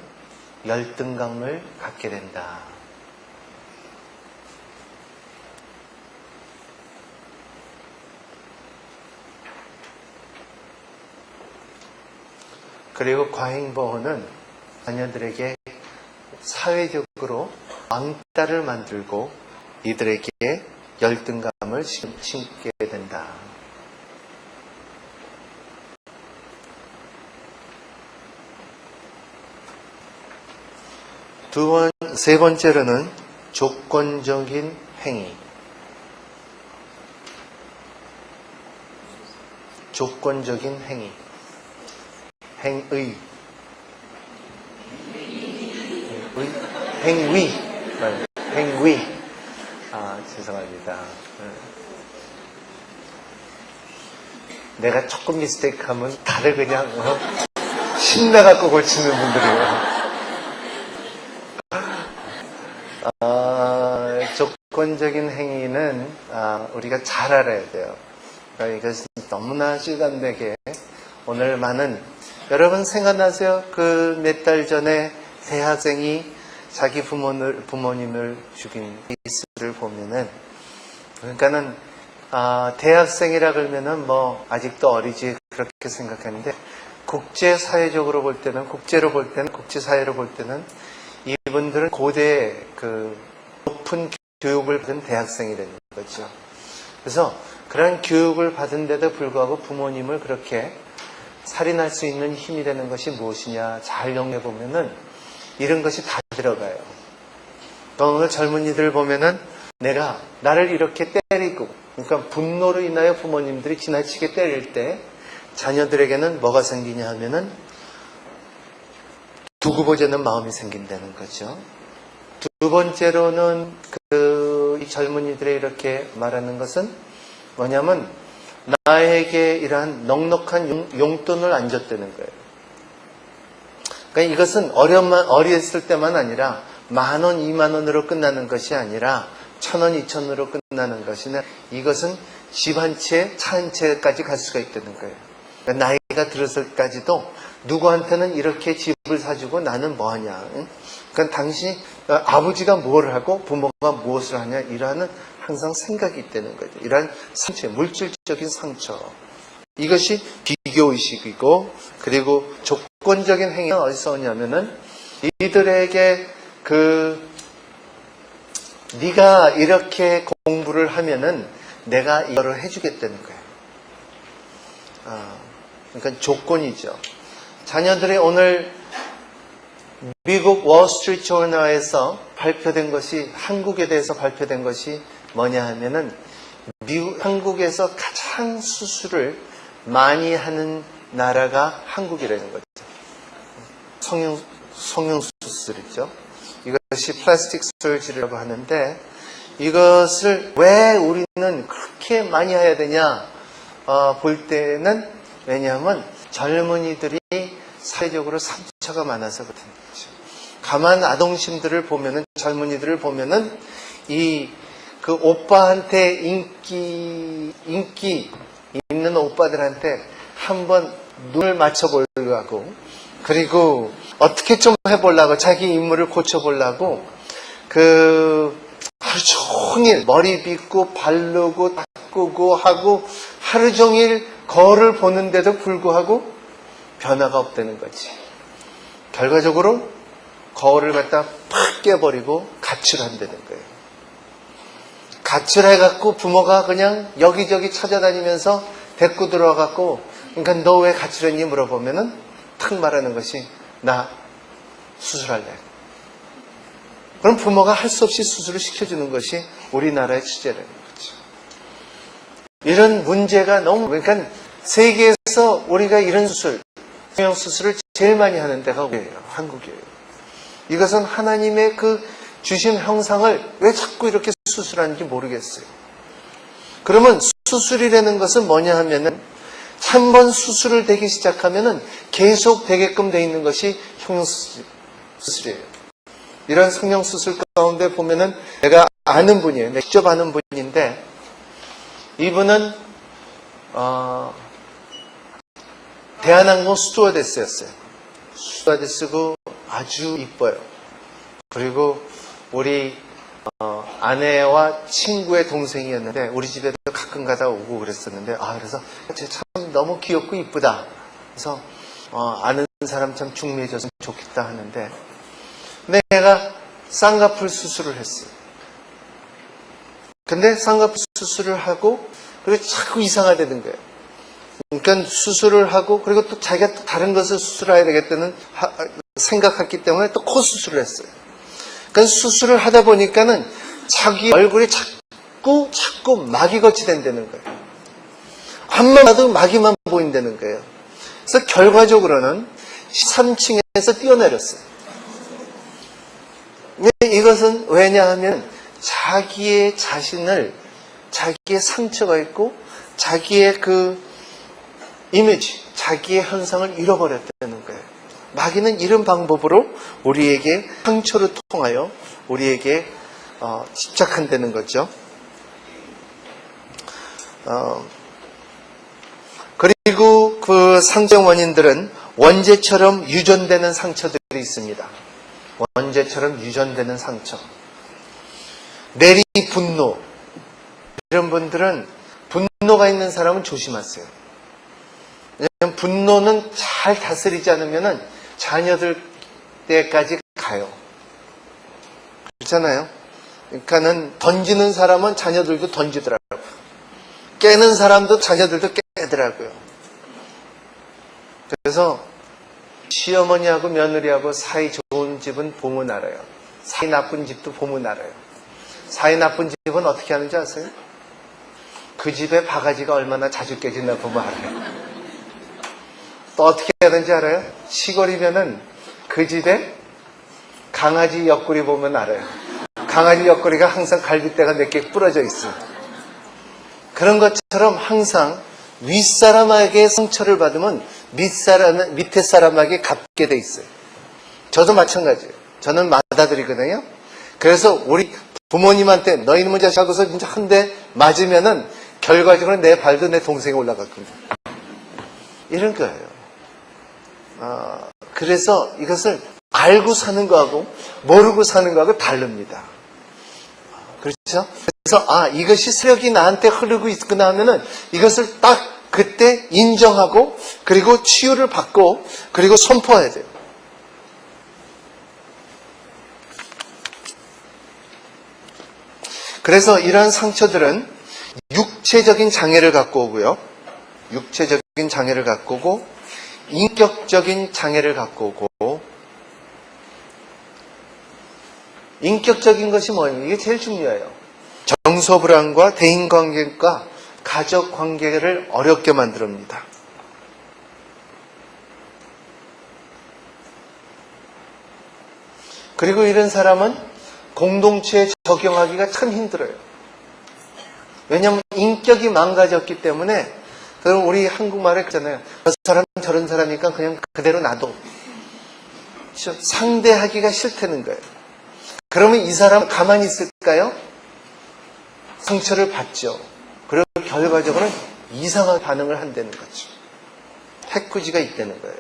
Speaker 1: 열등감을 갖게 된다. 그리고 과잉보호는 자녀들에게 사회적으로 왕따를 만들고 이들에게 열등감을 심게 된다. 세 번째로는 조건적인 행위. 조건적인 행위. 행위. 죄송합니다. 내가 조금 미스테이크하면 다들 그냥 신나갖고 고치는 분들이에요. 조건적인 행위는 우리가 잘 알아야 돼요. 이것은 너무나 실감되게 오늘 많은 여러분 생각나세요? 그 몇 달 전에 대학생이 자기 부모님을 죽인 케이스를 보면은 그러니까는 대학생이라 그러면은 뭐 아직도 어리지 그렇게 생각하는데 국제사회적으로 볼 때는 국제사회로 볼 때는 이분들은 고대 그 높은 교육을 받은 대학생이 되는 거죠. 그래서 그런 교육을 받은데도 불구하고 부모님을 그렇게 살인할 수 있는 힘이 되는 것이 무엇이냐 잘 영해 보면은 이런 것이 다 들어가요. 또 오늘 젊은이들 보면은 내가 나를 이렇게 때리고, 그러니까 분노로 인하여 부모님들이 지나치게 때릴 때 자녀들에게는 뭐가 생기냐 하면은 두고 보자는 마음이 생긴다는 거죠. 두 번째로는 이 젊은이들이 이렇게 말하는 것은 뭐냐면 나에게 이러한 넉넉한 용돈을 안 줬다는 거예요. 그러니까 이것은 어렸을 때만 아니라 10,000원, 20,000원으로 끝나는 것이 아니라 1,000원, 2,000원으로 끝나는 것이나 이것은 집 한 채, 차 한 채까지 갈 수가 있다는 거예요. 그러니까 나이가 들어서까지도 누구한테는 이렇게 집을 사주고 나는 뭐하냐. 그러니까 당신 아버지가 뭘 하고 부모가 무엇을 하냐 이러한 항상 생각이 있다는 거죠. 이러한 상처, 물질적인 상처. 이것이 비교의식이고, 그리고 조건적인 행위는 어디서 오냐면은 이들에게 네가 이렇게 공부를 하면은 내가 이거를 해주겠다는 거예요. 그러니까 조건이죠. 자녀들이 오늘 미국 월스트리트 저널에서 발표된 것이, 한국에 대해서 발표된 것이 뭐냐 하면은 한국에서 가장 수술을 많이 하는 나라가 한국이라는 거죠. 성형 수술이죠. 이것이 플라스틱 서지리라고 하는데, 이것을 왜 우리는 그렇게 많이 해야 되냐 볼 때는, 왜냐하면 젊은이들이 사회적으로 상처가 많아서 그렇다는 거죠. 가만 아동심들을 보면은, 젊은이들을 보면은 그 오빠한테 인기 있는 오빠들한테 한번 눈을 맞춰보려고 하고, 그리고 어떻게 좀 해보려고, 자기 인물을 고쳐보려고 하루 종일 머리 빗고 바르고 닦고 하고 하루 종일 거울을 보는데도 불구하고 변화가 없다는 거지. 결과적으로 거울을 갖다 팍 깨버리고 가출한다는 거예요. 가출해갖고 부모가 그냥 여기저기 찾아다니면서 데리고 들어와갖고, 그러니까 너 왜 가출했니 물어보면은 탁 말하는 것이 나 수술할래. 그럼 부모가 할 수 없이 수술을 시켜주는 것이 우리나라의 취재라는 거죠. 이런 문제가 너무, 그러니까 세계에서 우리가 이런 성형 수술을 제일 많이 하는 데가 우리예요. 한국이에요. 이것은 하나님의 주신 형상을 왜 자꾸 이렇게 수술하는지 모르겠어요. 그러면 수술이라는 것은 뭐냐 하면은, 한 번 수술을 되기 시작하면은 계속 되게끔 돼 있는 것이 성형수술이에요. 이런 성형수술 가운데 보면은 내가 아는 분이에요. 내가 직접 아는 분인데, 이분은 대한항공 스튜어디스였어요. 스튜어디스고 아주 이뻐요. 그리고 우리 아내와 친구의 동생이었는데 우리 집에도 가끔 가다 오고 그랬었는데, 그래서 참 너무 귀엽고 이쁘다. 그래서 아는 사람 참 중매해줬으면 좋겠다 하는데, 근데 내가 쌍꺼풀 수술을 했어요. 근데 쌍꺼풀 수술을 하고 그리고 자꾸 이상하다는 거예요. 그러니까 수술을 하고, 그리고 또 자기가 또 다른 것을 수술해야 되겠다는 생각했기 때문에 또 코 수술을 했어요. 그러니까 수술을 하다 보니까는 자기 얼굴이 자꾸 막이것이 된다는 거예요. 앞만 봐도 막이만 보인다는 거예요. 그래서 결과적으로는 13층에서 뛰어내렸어요. 이것은 왜냐하면 자기의 자신을, 자기의 상처가 있고 자기의 이미지, 자기의 현상을 잃어버렸다는 거예요. 마귀는 이런 방법으로 우리에게 상처를 통하여 우리에게 집착한다는 거죠. 그리고 그 상처의 원인들은 원죄처럼 유전되는 상처들이 있습니다. 원죄처럼 유전되는 상처. 내리 분노. 이런 분들은, 분노가 있는 사람은 조심하세요. 왜냐하면 분노는 잘 다스리지 않으면 자녀들 때까지 가요. 그렇잖아요. 그러니까는 던지는 사람은 자녀들도 던지더라고요. 깨는 사람도 자녀들도 깨더라고요. 그래서 시어머니하고 며느리하고 사이 좋은 집은 보면 알아요. 사이 나쁜 집도 보면 알아요. 사이 나쁜 집은 어떻게 하는지 아세요? 그 집에 바가지가 얼마나 자주 깨지나 보면 알아요. 또 어떻게 하는지 알아요? 시골이면은 그 집에 강아지 옆구리 보면 알아요. 강아지 옆구리가 항상 갈빗대가 몇 개 부러져 있어요. 그런 것처럼 항상 윗사람에게 상처를 받으면 밑에 사람에게 갚게 돼 있어요. 저도 마찬가지예요. 저는 맏아들이거든요. 그래서 우리 부모님한테 너희 놈의 자식 하고서 진짜 한 대 맞으면은 결과적으로 내 발도 내 동생이 올라갔거든요. 이런 거예요. 그래서 이것을 알고 사는 거하고 모르고 사는 거하고 다릅니다. 그렇죠? 그래서 이것이 세력이 나한테 흐르고 있구나 하면은 이것을 딱 그때 인정하고 그리고 치유를 받고 그리고 선포해야 돼요. 그래서 이러한 상처들은 육체적인 장애를 갖고 오고요. 육체적인 장애를 갖고 오고 인격적인 장애를 갖고 오고 인격적인 것이 뭐예요? 이게 제일 중요해요. 정서불안과 대인관계과 가족관계를 어렵게 만듭니다. 그리고 이런 사람은 공동체에 적용하기가 참 힘들어요. 왜냐하면 인격이 망가졌기 때문에 그럼 우리 한국말에 있잖아요. 저 사람은 저런 사람이니까 그냥 그대로 놔둬. 상대하기가 싫다는 거예요. 그러면 이 사람 가만히 있을까요? 상처를 받죠. 그리고 결과적으로는 이상한 반응을 한다는 거죠. 해코지가 있다는 거예요.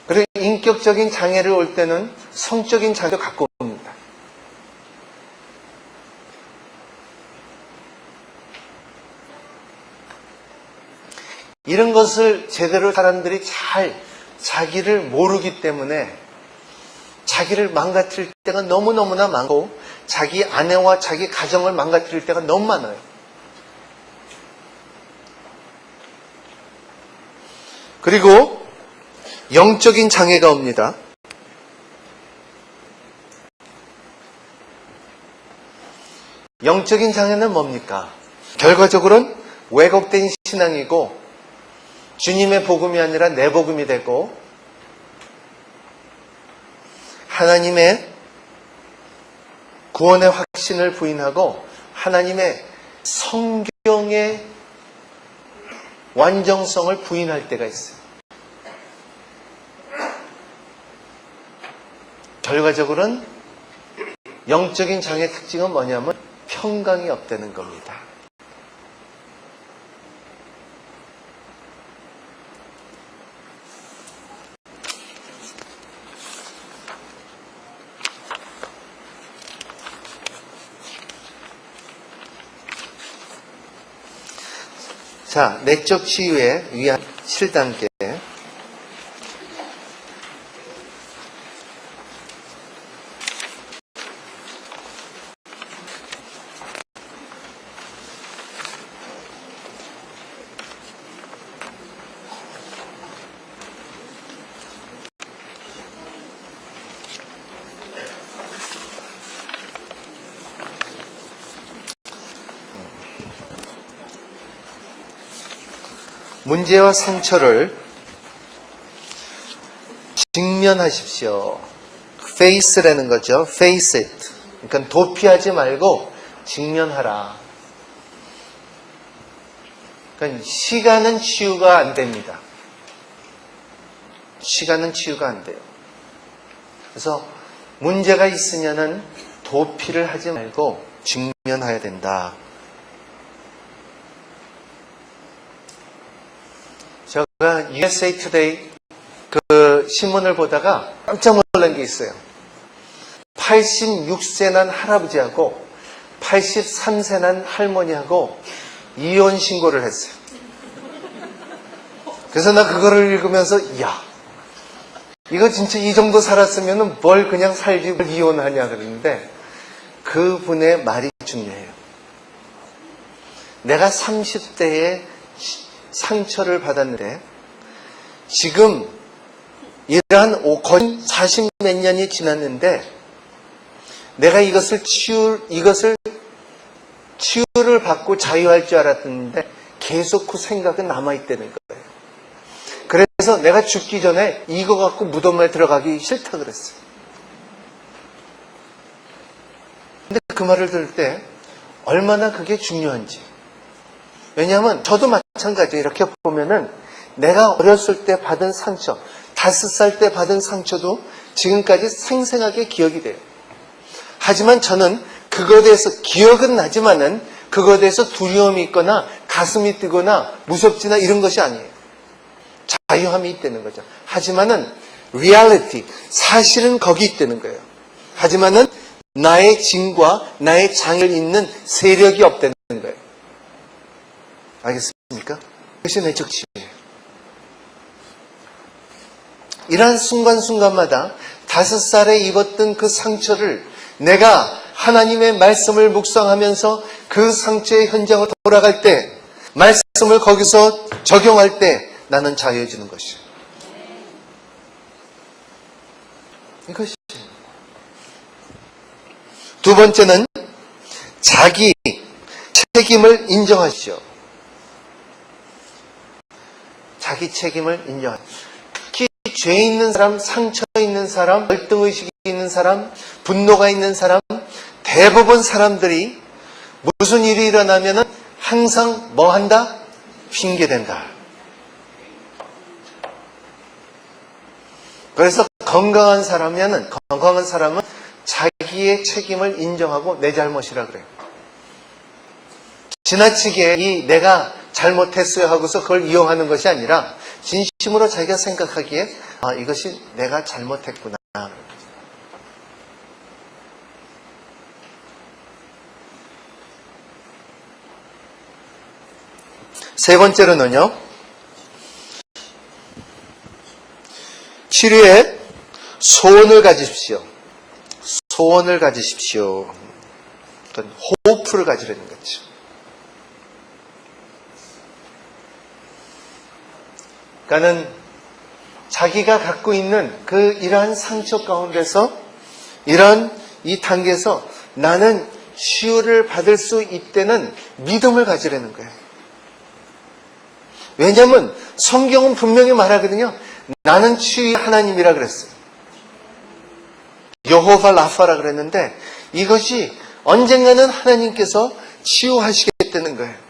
Speaker 1: 그리고 인격적인 장애를 올 때는 성적인 장애도 갖고 옵니다. 이런 것을 제대로 사람들이 잘 자기를 모르기 때문에 자기를 망가뜨릴 때가 너무너무나 많고 자기 아내와 자기 가정을 망가뜨릴 때가 너무 많아요. 그리고 영적인 장애가 옵니다. 영적인 장애는 뭡니까? 결과적으로는 왜곡된 신앙이고 주님의 복음이 아니라 내 복음이 되고 하나님의 구원의 확신을 부인하고 하나님의 성경의 완전성을 부인할 때가 있어요. 결과적으로는 영적인 장애의 특징은 뭐냐면 평강이 없다는 겁니다. 자, 내적 치유에 위한 7단계. 문제와 상처를 직면하십시오. face라는 거죠. face it. 그러니까 도피하지 말고 직면하라. 그러니까 시간은 치유가 안 됩니다. 시간은 치유가 안 돼요. 그래서 문제가 있으면은 도피를 하지 말고 직면해야 된다. 제가 USA Today 그 신문을 보다가 깜짝 놀란 게 있어요. 86세 난 할아버지하고 83세 난 할머니하고 이혼 신고를 했어요. 그래서 나 그거를 읽으면서 이야, 이거 진짜 이 정도 살았으면 뭘 그냥 살지 뭘 이혼하냐 그러는데 그분의 말이 중요해요. 내가 30대에 상처를 받았는데 지금 이러한 거의 40 몇 년이 지났는데 내가 이것을 치유를 받고 자유할 줄 알았는데 계속 그 생각은 남아있다는 거예요. 그래서 내가 죽기 전에 이거 갖고 무덤에 들어가기 싫다 그랬어요. 근데 그 말을 들을 때 얼마나 그게 중요한지. 왜냐하면 저도 마찬가지예요. 이렇게 보면은 내가 어렸을 때 받은 상처, 5살 때 받은 상처도 지금까지 생생하게 기억이 돼요. 하지만 저는 그거에 대해서 기억은 나지만은 그거에 대해서 두려움이 있거나 가슴이 뛰거나 무섭지나 이런 것이 아니에요. 자유함이 있다는 거죠. 하지만은 reality, 사실은 거기 있다는 거예요. 하지만은 나의 짐과 나의 장을 잇는 세력이 없다는 거예요. 알겠습니까? 그것이 내적 치유예요. 이러한 순간순간마다 5살에 입었던 그 상처를 내가 하나님의 말씀을 묵상하면서 그 상처의 현장으로 돌아갈 때, 말씀을 거기서 적용할 때 나는 자유해지는 것이에요. 이것이. 두 번째는 자기 책임을 인정하시오. 자기 책임을 인정하시오. 특히 죄 있는 사람, 상처 있는 사람, 열등의식이 있는 사람, 분노가 있는 사람, 대부분 사람들이 무슨 일이 일어나면은 항상 뭐 한다? 핑계댄다. 그래서 건강한 사람은 자기의 책임을 인정하고 내 잘못이라 그래요. 지나치게 내가 잘못했어요 하고서 그걸 이용하는 것이 아니라 진심으로 자기가 생각하기에 이것이 내가 잘못했구나. 세 번째로는요, 치료에 소원을 가지십시오. 소원을 가지십시오. 어떤 호프를 가지려는 거죠. 그러니까는 자기가 갖고 있는 이러한 상처 가운데서 이 단계에서 나는 치유를 받을 수 있다는 믿음을 가지려는 거예요. 왜냐하면 성경은 분명히 말하거든요. 나는 치유의 하나님이라 그랬어요. 여호와 라파라 그랬는데 이것이 언젠가는 하나님께서 치유하시겠다는 거예요.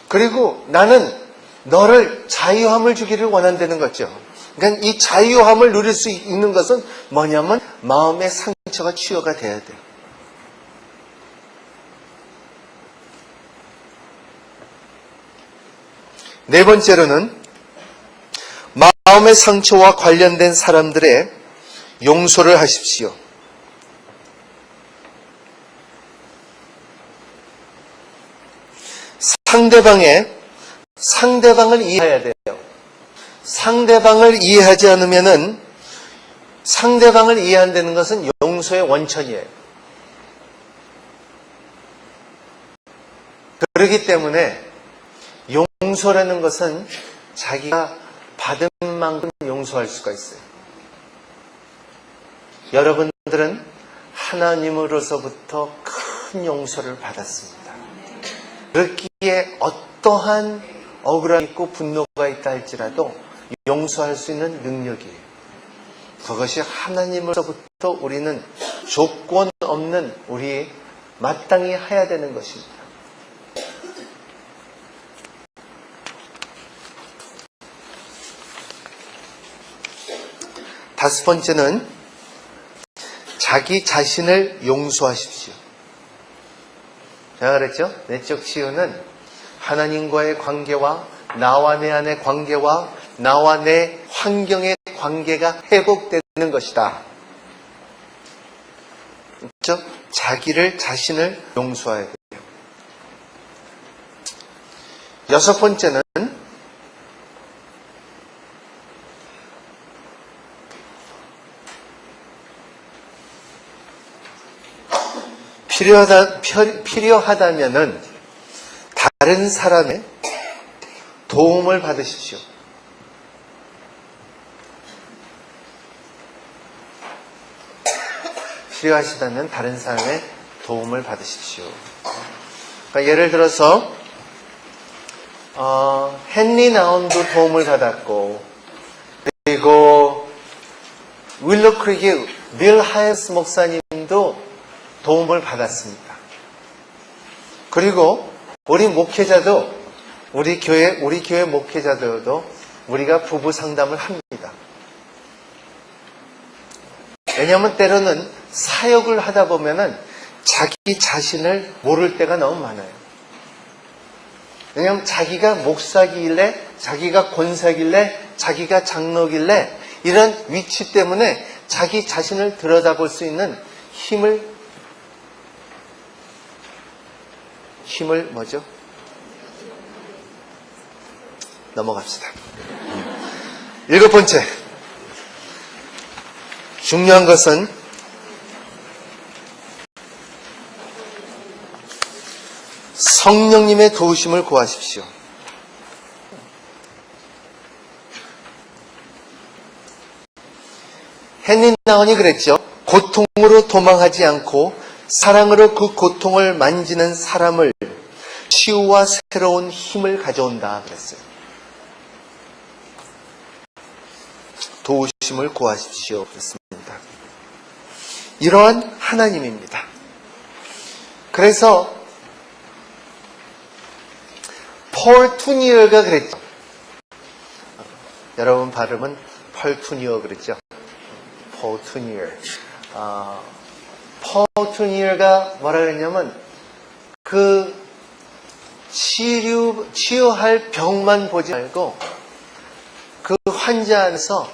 Speaker 1: 그리고 나는 너를 자유함을 주기를 원한다는 거죠. 그러니까 이 자유함을 누릴 수 있는 것은 뭐냐면 마음의 상처가 치유가 돼야 돼요. 네 번째로는 마음의 상처와 관련된 사람들의 용서를 하십시오. 상대방을 이해해야 돼요. 상대방을 이해하지 않으면은 상대방을 이해한다는 것은 용서의 원천이에요. 그렇기 때문에 용서라는 것은 자기가 받은 만큼 용서할 수가 있어요. 여러분들은 하나님으로서부터 큰 용서를 받았습니다. 그렇기에 어떠한 억울함이 있고 분노가 있다 할지라도 용서할 수 있는 능력이에요. 그것이 하나님으로부터 우리는 조건 없는 우리 마땅히 해야 되는 것입니다. 다섯 번째는 자기 자신을 용서하십시오. 제가 그랬죠? 내적 치유는 하나님과의 관계와 나와 내 안의 관계와 나와 내 환경의 관계가 회복되는 것이다. 그렇죠? 자신을 용서해야 돼요. 여섯 번째는 필요하다면은 다른 사람의 도움을 받으십시오. 필요하시다면 다른 사람의 도움을 받으십시오. 그러니까 예를 들어서 헨리 나운도 도움을 받았고, 그리고 윌로크릭의 빌 하이스 목사님도 도움을 받았습니다. 그리고 우리 목회자도, 우리 교회 목회자들도 우리가 부부 상담을 합니다. 왜냐하면 때로는 사역을 하다 보면은 자기 자신을 모를 때가 너무 많아요. 왜냐하면 자기가 목사길래, 자기가 권사길래, 자기가 장로길래 이런 위치 때문에 자기 자신을 들여다볼 수 있는 힘을 뭐죠? 넘어갑시다. 7번째. 중요한 것은 성령님의 도우심을 구하십시오. 헨리 나운이 그랬죠. 고통으로 도망하지 않고 사랑으로 그 고통을 만지는 사람을 치유와 새로운 힘을 가져온다 그랬어요. 도우심을 구하십시오 그랬습니다. 이러한 하나님입니다. 그래서 폴 투니어가 그랬죠. 여러분 발음은 펄 투니어 그랬죠. 폴 투니어. 폴 투니어가 뭐라 그랬냐면 그 치유할 병만 보지 말고 그 환자 안에서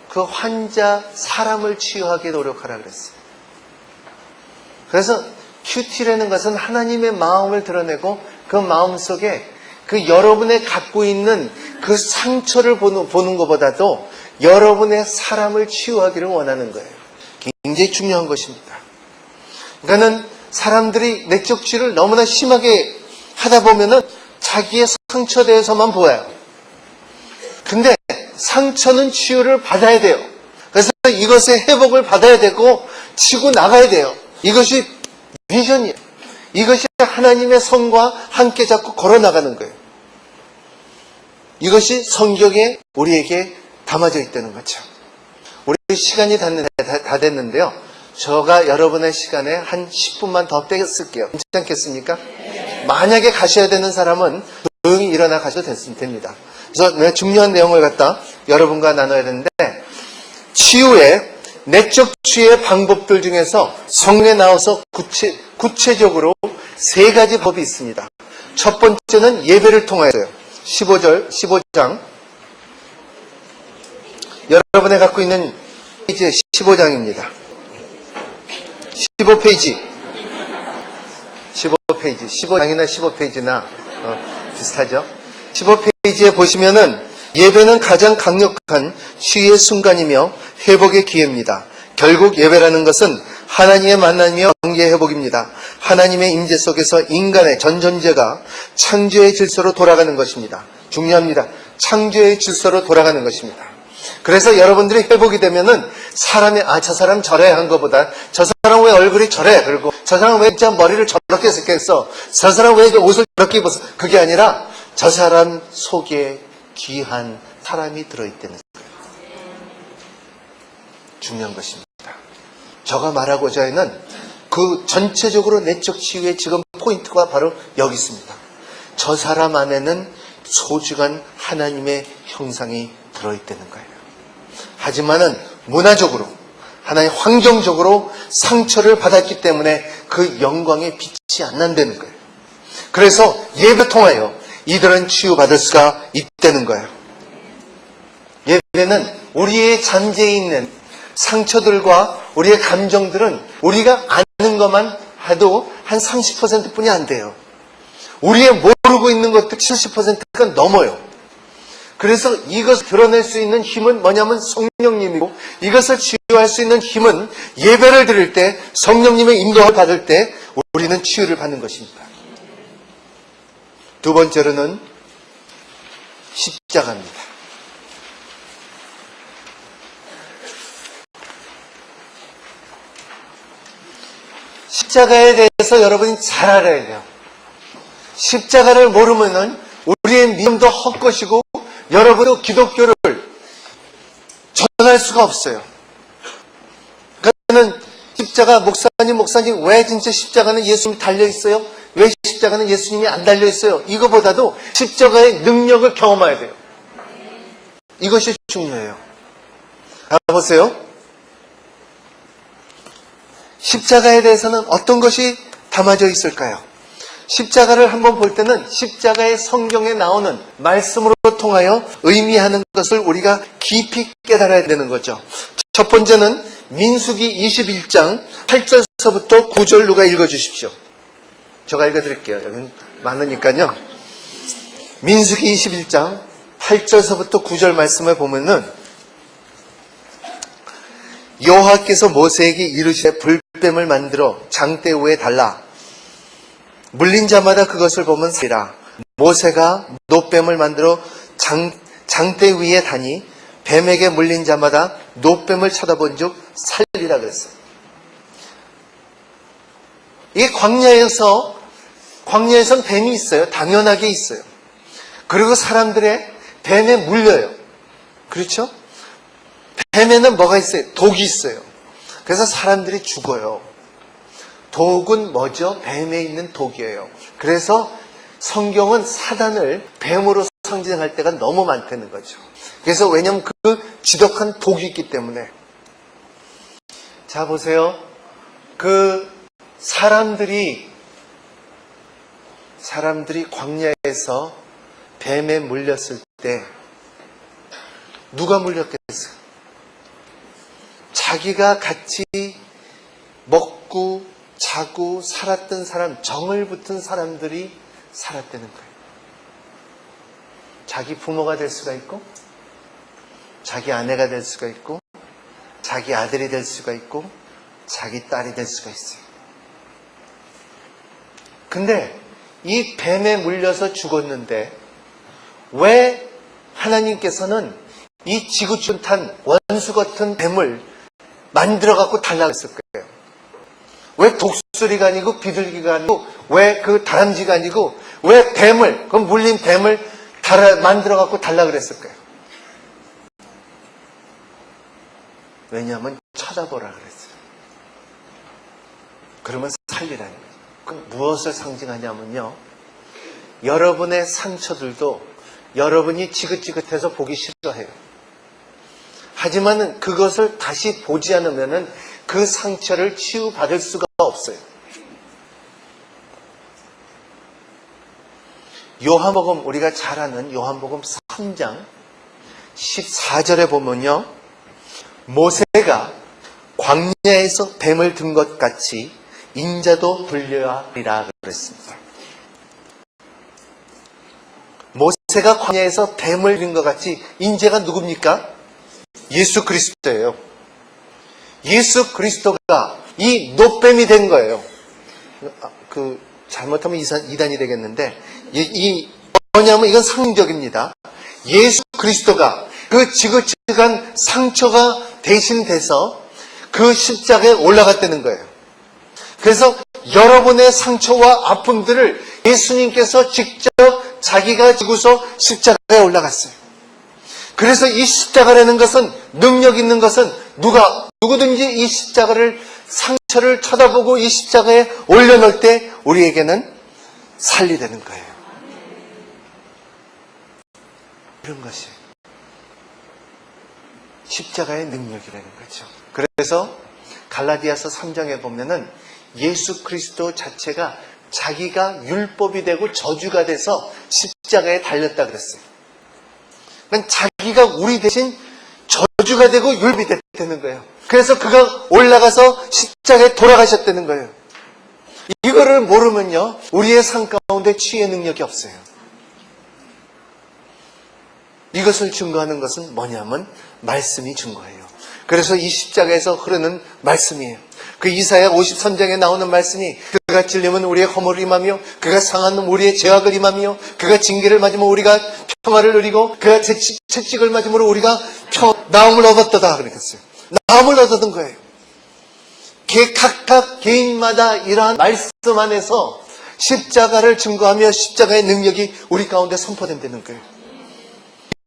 Speaker 1: 그 환자 사람을 치유하게 노력하라 그랬어요. 그래서 큐티라는 것은 하나님의 마음을 드러내고 그 마음 속에 그 여러분의 갖고 있는 그 상처를 보는 것보다도 여러분의 사람을 치유하기를 원하는 거예요. 굉장히 중요한 것입니다. 그러니까는 사람들이 내적 치유를 너무나 심하게 하다 보면은 자기의 상처에 대해서만 보여요. 근데 상처는 치유를 받아야 돼요. 그래서 이것의 회복을 받아야 되고 치고 나가야 돼요. 이것이 비전이에요. 이것이 하나님의 성과 함께 잡고 걸어나가는 거예요. 이것이 성경에 우리에게 담아져 있다는 거죠. 우리 시간이 다 됐는데요. 제가 여러분의 시간에 한 10분만 더 뺏을게요. 괜찮겠습니까? 만약에 가셔야 되는 사람은 조용히 일어나 가셔도 됩니다. 그래서 내가 중요한 내용을 갖다 여러분과 나눠야 되는데, 치유의 내적 치유의 방법들 중에서 성경에 나와서 구체적으로 3가지 법이 있습니다. 첫 번째는 예배를 통하여요. 15장 여러분이 갖고 있는 페이지 15장입니다. 15페이지 15장이나 15페이지나 비슷하죠. 15페이지에 보시면은 예배는 가장 강력한 치유의 순간이며 회복의 기회입니다. 결국 예배라는 것은 하나님의 만남이며 관계의 회복입니다. 하나님의 임재 속에서 인간의 전 존재가 창조의 질서로 돌아가는 것입니다. 중요합니다. 창조의 질서로 돌아가는 것입니다. 그래서 여러분들이 회복이 되면은 사람이 저 사람 저래 한 것보다 저 사람 왜 얼굴이 저래, 그리고 저 사람 왜 진짜 머리를 저렇게 했어, 저 사람 왜 옷을 저렇게 입었어, 그게 아니라 저 사람 속에 귀한 사람이 들어있다는 거예요. 중요한 것입니다. 제가 말하고자 하는 그 전체적으로 내적 치유의 지금 포인트가 바로 여기 있습니다. 저 사람 안에는 소중한 하나님의 형상이 들어있다는 거예요. 하지만은 문화적으로, 하나의 환경적으로 상처를 받았기 때문에 그 영광의 빛이 안 난다는 거예요. 그래서 예배 통하여 이들은 치유받을 수가 있다는 거예요. 예배는 우리의 잠재에 있는 상처들과 우리의 감정들은 우리가 아는 것만 해도 한 30% 뿐이 안 돼요. 우리의 모르고 있는 것들 70%가 넘어요. 그래서 이것을 드러낼 수 있는 힘은 뭐냐면 성령님이고, 이것을 치유할 수 있는 힘은 예배를 드릴 때, 성령님의 인도를 받을 때 우리는 치유를 받는 것입니다. 두 번째로는 십자가입니다. 십자가에 대해서 여러분이 잘 알아야 돼요. 십자가를 모르면은 우리의 믿음도 헛것이고 여러분도 기독교를 전할 수가 없어요. 그러니까 십자가 목사님 왜 진짜 십자가는 예수님이 달려있어요? 왜 십자가는 예수님이 안 달려있어요? 이거보다도 십자가의 능력을 경험해야 돼요. 이것이 중요해요. 가보세요. 십자가에 대해서는 어떤 것이 담아져 있을까요? 십자가를 한번 볼 때는 십자가의 성경에 나오는 말씀으로 통하여 의미하는 것을 우리가 깊이 깨달아야 되는 거죠. 첫 번째는 민수기 21장 8절서부터 9절 누가 읽어주십시오. 제가 읽어드릴게요. 여기는 많으니까요. 민수기 21장 8절서부터 9절 말씀을 보면은 여호와께서 모세에게 이르시되 불뱀을 만들어 장대 위에 달라 물린 자마다 그것을 보면 살리라. 모세가 노뱀을 만들어 장대 위에 다니 뱀에게 물린 자마다 노뱀을 쳐다본 즉 살리라 그랬어요. 이게 광야에선 뱀이 있어요. 당연하게 있어요. 그리고 사람들의 뱀에 물려요. 그렇죠? 뱀에는 뭐가 있어요? 독이 있어요. 그래서 사람들이 죽어요. 독은 뭐죠? 뱀에 있는 독이에요. 그래서 성경은 사단을 뱀으로 상징할 때가 너무 많다는 거죠. 그래서 왜냐하면 그 지독한 독이 있기 때문에. 자, 보세요. 그 사람들이 광야에서 뱀에 물렸을 때 누가 물렸겠어요? 자기가 같이 먹고 자고 살았던 사람, 정을 붙은 사람들이 살았다는 거예요. 자기 부모가 될 수가 있고, 자기 아내가 될 수가 있고, 자기 아들이 될 수가 있고, 자기 딸이 될 수가 있어요. 근데 이 뱀에 물려서 죽었는데 왜 하나님께서는 이 지구촌탄 원수 같은 뱀을 만들어 갖고 달라고 했을 거예요? 왜 독수리가 아니고 비둘기가 아니고 왜 그 다람쥐가 아니고 왜 뱀을, 그 물린 뱀을 만들어 갖고 달라고 그랬을 거예요? 왜냐하면 쳐다보라 그랬어요. 그러면 살리라는 거예요. 그럼 무엇을 상징하냐면요, 여러분의 상처들도 여러분이 지긋지긋해서 보기 싫어해요. 하지만 그것을 다시 보지 않으면 그 상처를 치유받을 수가 없어요. 요한복음, 우리가 잘 아는 요한복음 3장 14절에 보면요, 모세가 광야에서 뱀을 든 것 같이 인자도 불려야 하리라 그랬습니다. 모세가 광야에서 뱀을 든 것 같이 인자가 누굽니까? 예수 그리스도예요. 예수 그리스도가 이 노뱀이 된 거예요. 잘못하면 이단이 되겠는데, 뭐냐면 이건 상징적입니다. 예수 그리스도가 그 지긋지긋한 상처가 대신돼서 그 십자가에 올라갔다는 거예요. 그래서 여러분의 상처와 아픔들을 예수님께서 직접 자기가 지고서 십자가에 올라갔어요. 그래서 이 십자가라는 것은, 능력 있는 것은 누구든지 이 십자가를, 상처를 쳐다보고 이 십자가에 올려놓을 때 우리에게는 살리되는 거예요. 이런 것이 십자가의 능력이라는 거죠. 그래서 갈라디아서 3장에 보면은 예수 그리스도 자체가 자기가 율법이 되고 저주가 돼서 십자가에 달렸다 그랬어요. 그러니까 자기가 우리 대신 저주가 되고 율법이 됐다는 거예요. 그래서 그가 올라가서 십자가에 돌아가셨다는 거예요. 이거를 모르면요, 우리의 삶 가운데 치유의 능력이 없어요. 이것을 증거하는 것은 뭐냐면 말씀이 증거해요. 그래서 이 십자가에서 흐르는 말씀이에요. 그 이사야 53장에 나오는 말씀이 그 그가 찔리면 우리의 허물을 임하며 그가 상하면 우리의 죄악을 임하며 그가 징계를 맞으면 우리가 평화를 누리고 그가 채찍을 맞으므로 우리가 나음을 얻었다 그랬어요. 나음을 얻었던 거예요. 각각 개인마다 이러한 말씀 안에서 십자가를 증거하며 십자가의 능력이 우리 가운데 선포된다는 거예요.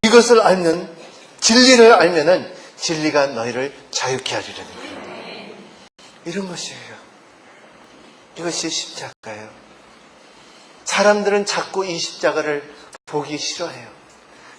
Speaker 1: 이것을 알면, 진리를 알면은 진리가 너희를 자유케 하리라는 거예요. 이런 것이에요. 이것이 십자가예요. 사람들은 자꾸 이 십자가를 보기 싫어해요.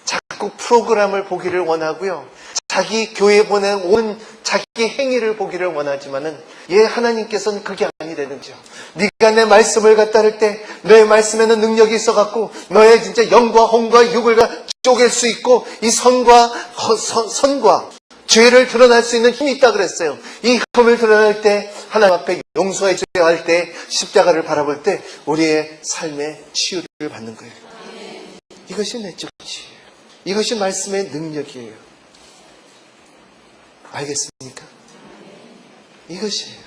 Speaker 1: 자꾸 프로그램을 보기를 원하고요. 자기 교회에 보내온 자기 행위를 보기를 원하지만은 하나님께서는 그게 아니라는 거죠. 네가 내 말씀을 갖다 할 때 너의 말씀에는 능력이 있어갖고 너의 진짜 영과 혼과 육을 쪼갤 수 있고 이 선과 죄를 드러날 수 있는 힘이 있다 그랬어요. 이 힘을 드러낼 때 하나님 앞에 용서해 줘야 할 때 십자가를 바라볼 때 우리의 삶의 치유를 받는 거예요. 이것이 내적 치유예요. 이것이 말씀의 능력이에요. 알겠습니까? 이것이에요.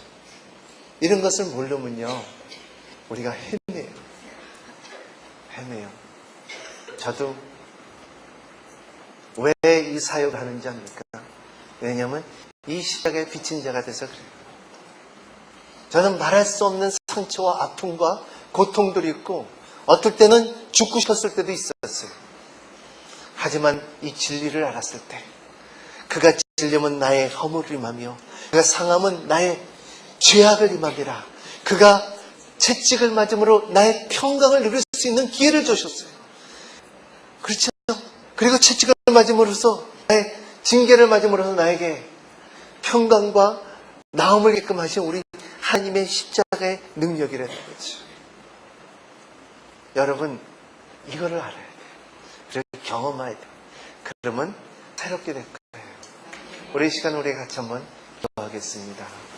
Speaker 1: 이런 것을 모르면요 우리가 헤매요. 저도 왜 이 사역을 하는지 압니까? 왜냐하면 이 십자가에 비친 자가 돼서 그래요. 저는 말할 수 없는 상처와 아픔과 고통들이 있고 어떨 때는 죽고 싶었을 때도 있었어요. 하지만 이 진리를 알았을 때 그가 찔리면 나의 허물을 임하며 그가 상하면 나의 죄악을 임함이라. 그가 채찍을 맞음으로 나의 평강을 누릴 수 있는 기회를 주셨어요. 그렇죠? 그리고 채찍을 맞음으로써 나의 징계를 맞음으로써 나에게 평강과 나음을 게끔 하신 우리 하나님의 십자가의 능력이라는 거죠. 여러분 이거를 알아야 돼요. 그리고 경험해야 돼요. 그러면 새롭게 될 거예요. 우리 이 시간 우리 같이 한번 기도하겠습니다.